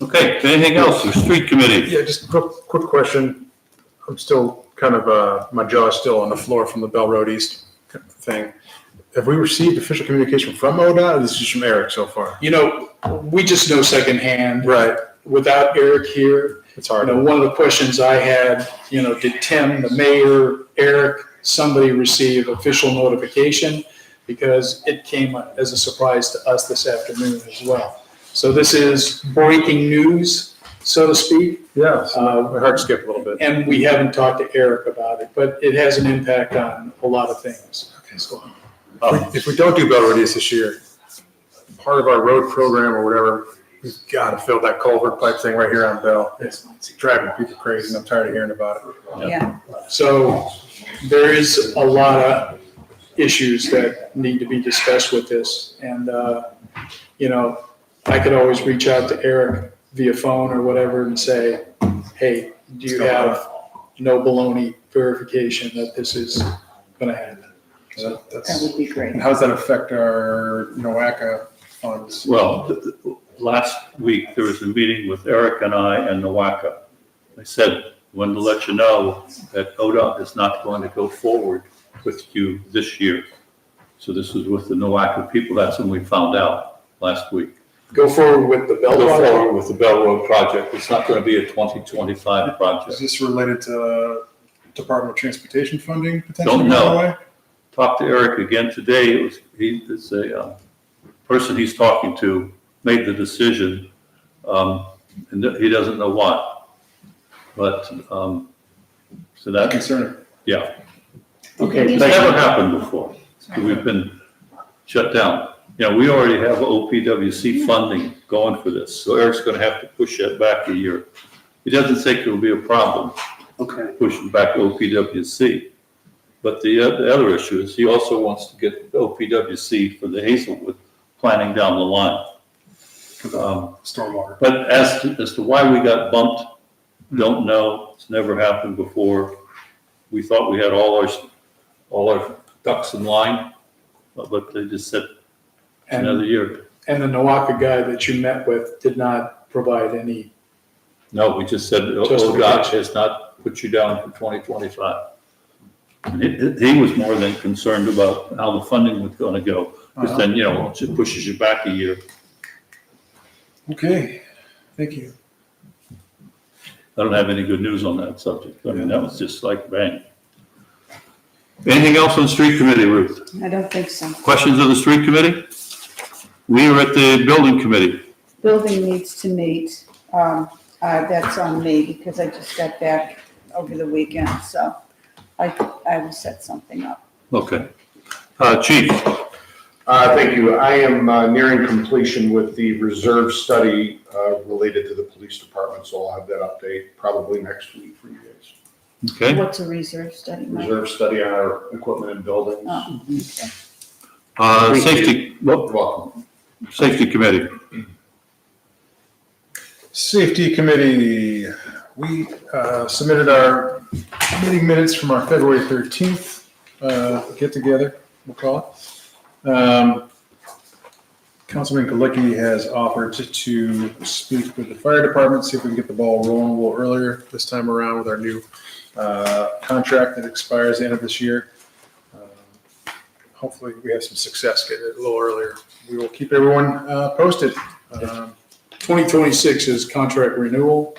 Okay, anything else? The street committee? Yeah, just a quick question. I'm still kind of, my jaw is still on the floor from the Bell Road East thing. have we received official communication from ODOT, or this is just from Eric so far? You know, we just know secondhand. Right. Without Eric here, It's you hard. know, one of the questions I had, you know, did Tim, the mayor, Eric, somebody receive official notification? Because it came as a surprise to us this afternoon as well. So this is breaking news, so to speak. Yeah, so my heart skipped a little bit. And we haven't talked to Eric about it, but it has an impact on a lot of things. Okay, so if we don't do Bell Radius this year, part of our road program or whatever, we've got to fill that culvert pipe thing right here on Bell. It's driving people crazy, and I'm tired of hearing about it. Yeah. So there is a lot of issues that need to be discussed with this. And, you know, I could always reach out to Eric via phone or whatever and say, hey, do you have no baloney verification that this is going to happen? So That would be great. And how does that affect our NOACA funds? Well, last week, there was a meeting with Eric and I and NOACA. I said, wanted to let you know that ODOT is not going to go forward with you this year. So this was with the NOACA people. That's when we found out last week. Go forward with the Bell Go project. forward with the Bell Road project. It's not going to be a 2025 Is project. this related to Department of Transportation funding potentially? Don't know. by the way? Talked to Eric again today. It's a person he's talking to made the decision, and he doesn't know why. But, so that, Concerning. yeah, Okay, it's never happened before. We've been shut down. You know, we already have OPWC funding going for this, so Eric's gonna have to push that back a year. He doesn't think it'll be a problem okay. pushing back OPWC. But the other issue is he also wants to get OPWC for the Hazelwood planning down the line. Stormwater. But as to why we got bumped, don't know. It's never happened before. We thought we had all our ducks in line, but they just said another year. And the NOACA guy that you met with did not provide any. No, we just said ODOT has not put you down for 2025. And he was more than concerned about how the funding was gonna go, because then, you know, it pushes you back a year. Okay, thank you. I don't have any good news on that subject. I mean, that was just like bang. Anything else on the street committee, Ruth? I don't think so. Questions of the street committee? We are at the building committee. Building needs to meet. That's on me because I just got back over the weekend, so I will set something up. Okay. Chief, Thank you. I am nearing completion with the reserve study related to the police department, so I'll have that update probably next week for you guys. okay. What's a reserve study, Mike? Reserve study on our equipment and buildings. Oh, okay. Safety, You're welcome. safety committee. Safety Committee, we submitted our meeting minutes from our February 13th get-together, we'll call it. Councilman Galicki has offered to speak with the fire department, see if we can get the ball rolling a little earlier this time around with our new contract that expires the end of this year. Hopefully, we have some success getting it a little earlier. We will keep everyone posted. 2026 is contract renewal.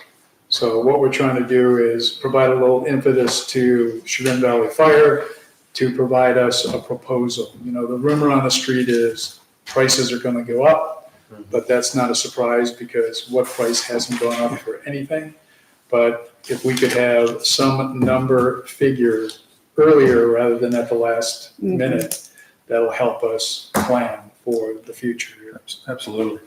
So what we're trying to do is provide a little impetus to Chagrin Valley Fire to provide us a proposal. You know, the rumor on the street is prices are going to go up, but that's not a surprise because what price hasn't gone up for anything? But if we could have some number figure earlier rather than at the last minute, that'll help us plan for the future. Absolutely.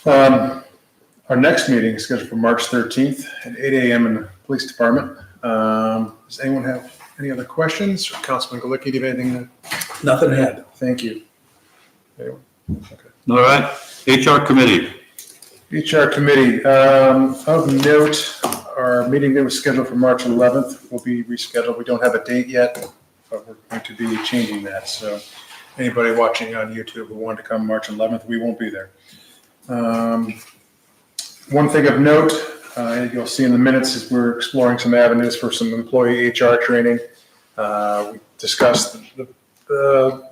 Our next meeting is scheduled for March 13th at 8 a.m. in the police department. Does anyone have any other questions? Or Councilman Galicki, do you have anything? Nothing ahead. Thank you. Anyone? Okay. All right. HR committee. HR committee, of note, our meeting that was scheduled for March 11th will be rescheduled. We don't have a date yet, but we're going to be changing that. So anybody watching on YouTube who wanted to come March 11th, we won't be there. One thing of note, you'll see in the minutes is we're exploring some avenues for some employee HR training. We discussed the the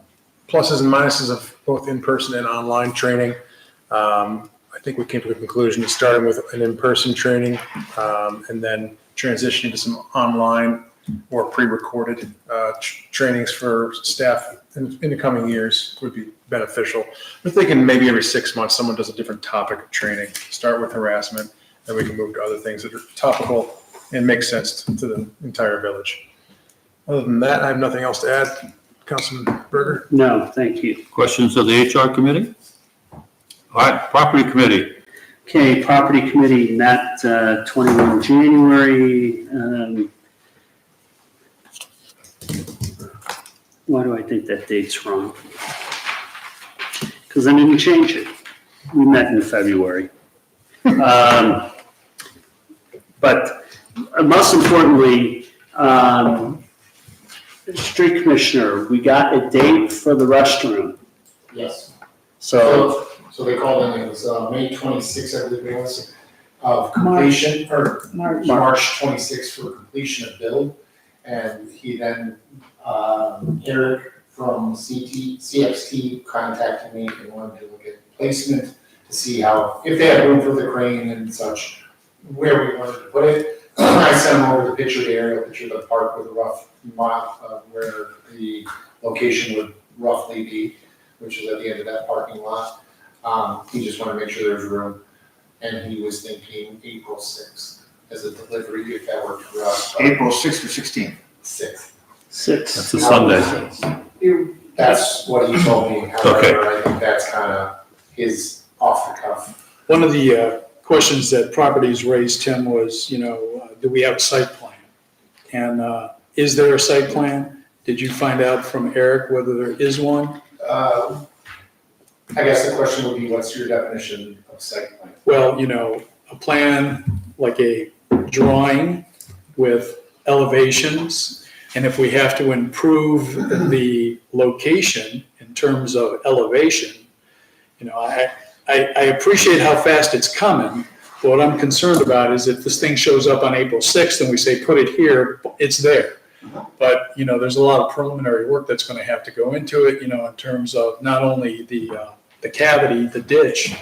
pluses and minuses of both in-person and online training. I think we came to the conclusion of starting with an in-person training and then transitioning to some online or pre-recorded trainings for staff in the coming years would be beneficial. We're thinking maybe every 6 months, someone does a different topic of training. Start with harassment, then we can move to other things that are topical and make sense to the entire village. Other than that, I have nothing else to add. Councilman Berger? No, thank you. Questions of the HR committee? All right, property committee. Okay, property committee met 21 January. Why do I think that date's wrong? Because I didn't change it. We met in February. But most importantly, street commissioner, we got a date for the restroom. Yes. So, So they called in, it was May 26th, I believe it was, of completion, or March 26th for completion of build. And he then, Eric from CXT contacted me and wanted to look at placement to see how, if they had room for the crane and such, where we wanted to put it. I sent him over the picture, the aerial picture of the park with a rough map of where the location would roughly be, which is at the end of that parking lot. He just wanted to make sure there's room, and he was thinking April 6th as a delivery, if that worked for us. April 6th or 16th? 6th. 6. That's a Sunday. That's what he told me, however, I think that's kind of his off the cuff. One of the questions that properties raised, Tim, was, do we have a site plan? And is there a site plan? Did you find out from Eric whether there is one? I guess the question would be, what's your definition of site plan? Well, a plan, like a drawing with elevations, and if we have to improve the location in terms of elevation, I appreciate how fast it's coming. What I'm concerned about is if this thing shows up on April 6th and we say, put it here, it's there. But, there's a lot of preliminary work that's going to have to go into it, in terms of not only the cavity, the ditch,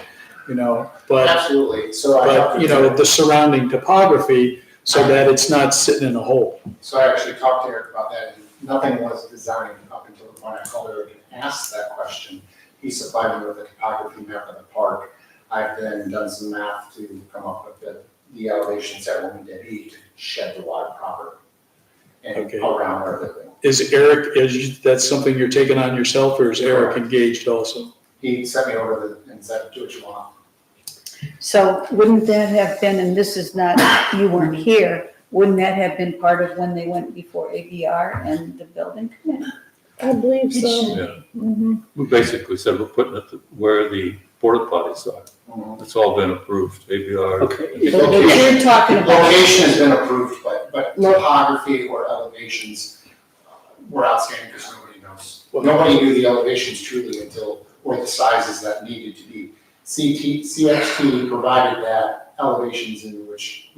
but, Absolutely, so I talked to the surrounding topography so that it's not sitting in a hole. So I actually talked to Eric about that, and nothing was designed up until the point I called Eric and asked that question. He supplied me with a topography map of the park. I've then done some math to come up with the elevations that will need to be to shed the water proper and Okay. around our building. Is Eric, that's something you're taking on yourself, or is Eric engaged also? He sent me over and said, do what you want. So wouldn't that have been, and this is not, you weren't here, wouldn't that have been part of when they went before ABR and the building committee? I believe so. Yeah. Mhm. We basically said we're putting it where the porta potties are. It's all been approved, ABR. Okay. But you're talking about. Location has been approved, but topography or elevations were outstanding because nobody knows. Nobody knew the elevations truly until, or the sizes that needed to be. CXT provided that elevations in which,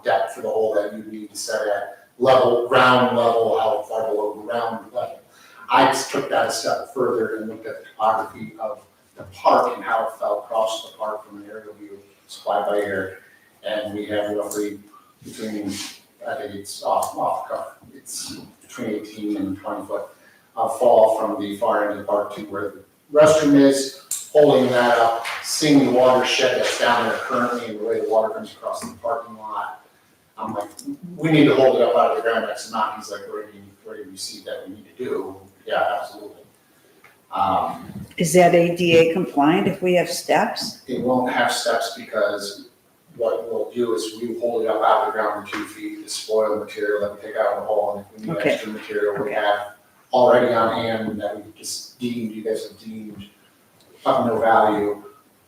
depth for the hole that you need to set at level, ground level, how far below ground level. I just took that a step further and looked at the topography of the park and how it fell across the park from an aerial view supplied by Eric. And we have roughly between, I think it's off the cuff, it's between 18 and 20 foot fall from the far end of the park to where the restroom is, holding that up, seeing the watershed that's down there currently and the way the water comes across the parking lot. I'm like, we need to hold it up out of the ground next to not. He's like, where do you see that we need to do? Yeah, absolutely. Is that ADA compliant if we have steps? It won't have steps because what we'll do is we hold it up out of the ground for 2 feet, the spoil material that we take out of the hole, and if we need Okay. extra material, we have already on hand that we just deemed, you guys have deemed of no value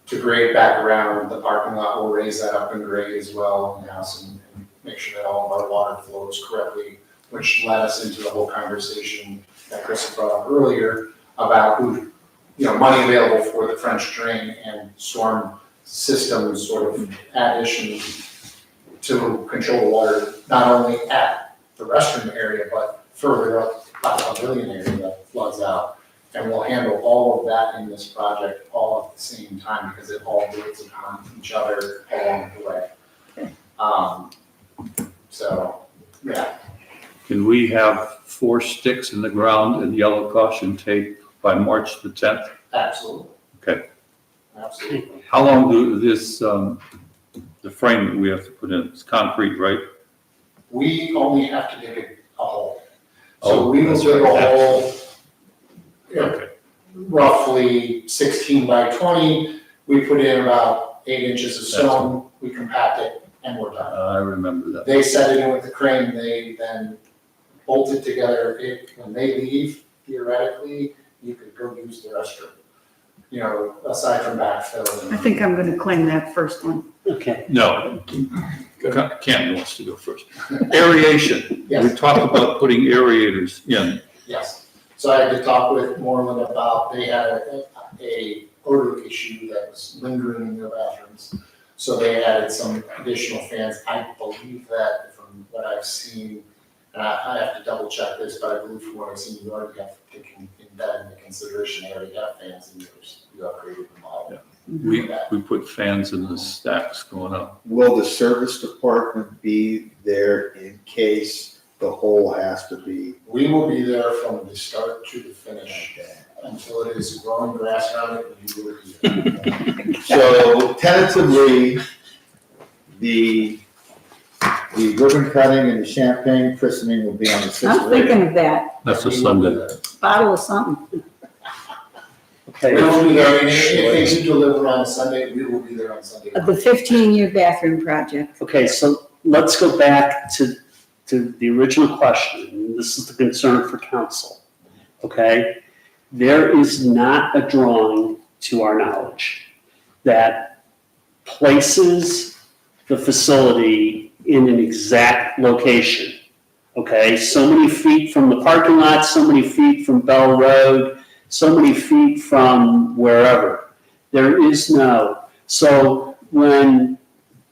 to grade back around the parking lot. We'll raise that up and grade as well in house and make sure that all of our water flows correctly, which led us into the whole conversation that Chris brought up earlier about money available for the French drain and storm system sort of addition to control the water, not only at the restroom area, but further up the pavilion area, the floods out. And we'll handle all of that in this project all at the same time because it all builds upon each other along the way. So, yeah, Can we have 4 sticks in the ground and yellow caution tape by March the 10th? absolutely. Okay. Absolutely. How long do this, the frame that we have to put in, it's concrete, right? We only have to dig a hole. Oh, So we will that's dig a right. hole, Okay. roughly 16 by 20. We put in about 8 inches of stone, we compact it, and we're done. I remember that. They set it in with the crane, they then bolt it together. When they leave, theoretically, you could go use the restroom. You know, aside from backfill. I think I'm gonna claim that first one. Okay. No, Camden wants to go first. Aeration. We Yes. talked about putting aerators in. Yes. So I had to talk with Moreland about, they had a odor issue that was lingering in their bathrooms. So they added some additional fans. I believe that from what I've seen, and I have to double check this, but I believe from what I've seen, you already have taken that into consideration. They already have fans in yours. You upgraded the model. We put fans in the stacks going up. Will the service department be there in case the hole has to be? We will be there from the start to the finish until it is growing grass around it. We will be there. So tentatively, the ribbon cutting and the champagne christening will be on the 6th. I'm thinking of that, That's a Sunday. bottle of something. Okay. We will be there, and if they do deliver on Sunday, we will be there on Sunday. The 15-year bathroom project. Okay, so let's go back to the original question. This is the concern for council, okay? There is not a drawing, to our knowledge, that places the facility in an exact location, okay? So many feet from the parking lot, so many feet from Bell Road, so many feet from wherever. There is no. So when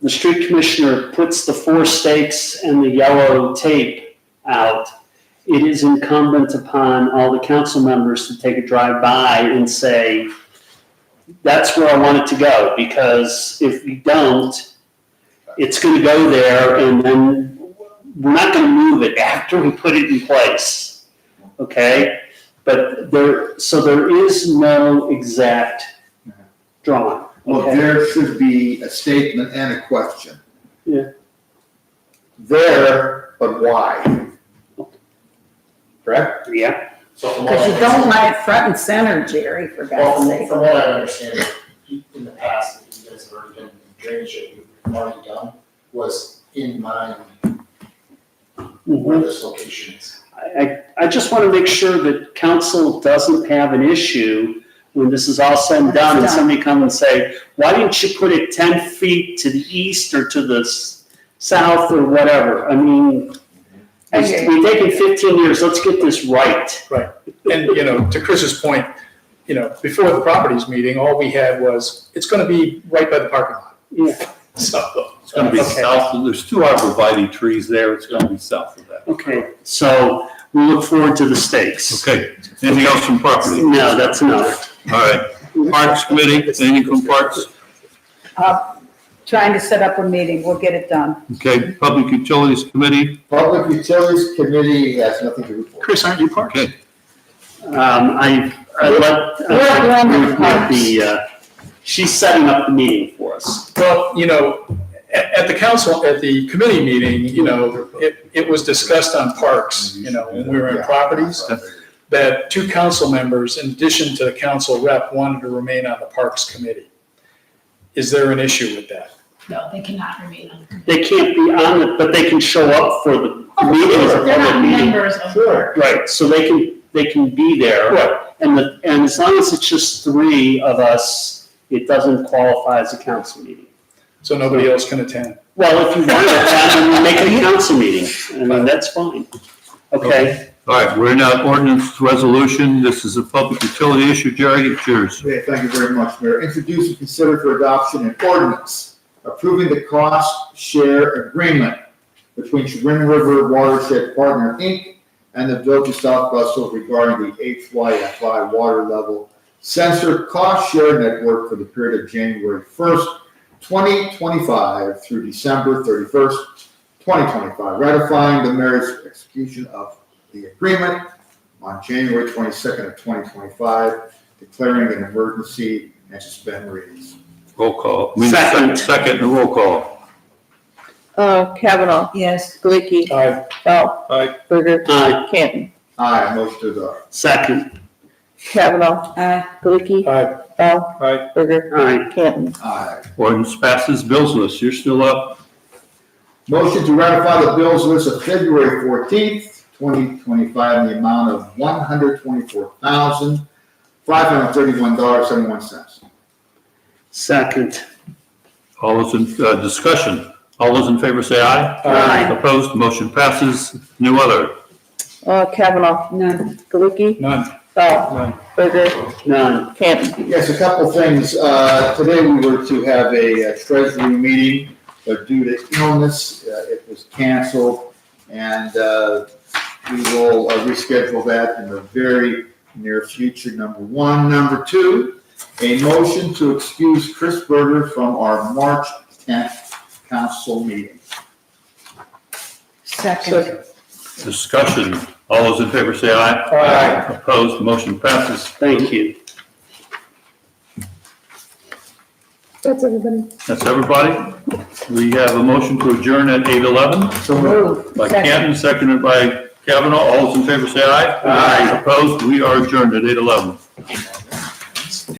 the street commissioner puts the 4 stakes and the yellow tape out, it is incumbent upon all the council members to take a drive by and say, that's where I want it to go, because if you don't, it's gonna go there and then we're not gonna move it after we put it in place, okay? But there is no exact drawing. Well, okay? there should be a statement and a question. Yeah. There, but why? Correct? Yeah. So from what Because I you don't want it front and center, Jerry, for Well, God's sake. from what I understand, in the past, that you guys have already done drainage that you've already done was in mind where this location is. I just want to make sure that council doesn't have an issue when this is all said and done and somebody come and say, why didn't you put it 10 feet to the east or to the south or whatever? I mean, we've taken 15 years, let's get this right. Right. And, to Chris's point, before the properties meeting, all we had was, it's gonna be right by the parking lot. Yeah. So, It's gonna be Okay. south, there's 2 arborvitae trees there, it's gonna be south of that. Okay, so we look forward to the stakes. Okay, anything else from property? All No, that's enough. right, Parks Committee, anything from Parks? Trying to set up a meeting, we'll get it done. Okay, Public Utilities Committee, Public Utilities Committee has nothing to report. Chris, aren't you parked? okay, I let she's setting up the meeting for us. Well, at the committee meeting, it was discussed on parks, when we were in properties, that 2 council members, in addition to the council rep, wanted to remain on the Parks Committee. Is there an issue with that? No, they cannot remain on the committee. They can't be on it, but they can show up for the meeting as a They're not public meeting. members of the board. Right, so they can be there. Right. And as long as it's just 3 of us, it doesn't qualify as a council meeting. So nobody else can attend? Well, if you want to attend, then we make it a council meeting, I mean, that's fine. Okay, all right, we're now ordinance resolution, this is a public utility issue, Jerry, it's yours. Okay, thank you very much, Mayor. Introduce and consider for adoption an ordinance approving the cost share agreement between Chagrin River Watershed Partner, Inc. and the Village of South Russell regarding the HYFI water level sensor cost share network for the period of January 1st, 2025 through December 31st, 2025, ratifying the mayor's execution of the agreement on January 22nd of 2025, declaring an emergency and suspend readings. Roll call. Second. Second, and roll call. Kavanaugh, Yes, Glickie, Aye. Bell, Aye. Berger, Aye. Canton. Aye, motion to adopt. Second. Kavanaugh, aye, Glickie, Aye. Bell, Aye. Berger, Aye. Canton. Aye. Ordinance passes. Bills list, you're still up. Motion to ratify the bills list of February 14th, 2025 in the amount of $124,531.71. Second. All those in, discussion. All those in favor say aye. Aye. Opposed, motion passes. New other. Kavanaugh, none, Glickie, None. Bell, None. Berger, None. Canton. Yes, a couple things. Today we were to have a treasury meeting, but due to illness, it was canceled. And we will reschedule that in the very near future, number one. Number two, a motion to excuse Chris Berger from our March 10th council meeting. second, Discussion. All those in favor say aye. Aye. Opposed, motion passes. Thank you. That's everybody. That's everybody. We have a motion to adjourn at 8:11 so moved. by Second. Canton, seconded by Kavanaugh. All those in favor say aye. Aye. Opposed, we are adjourned at 8:11.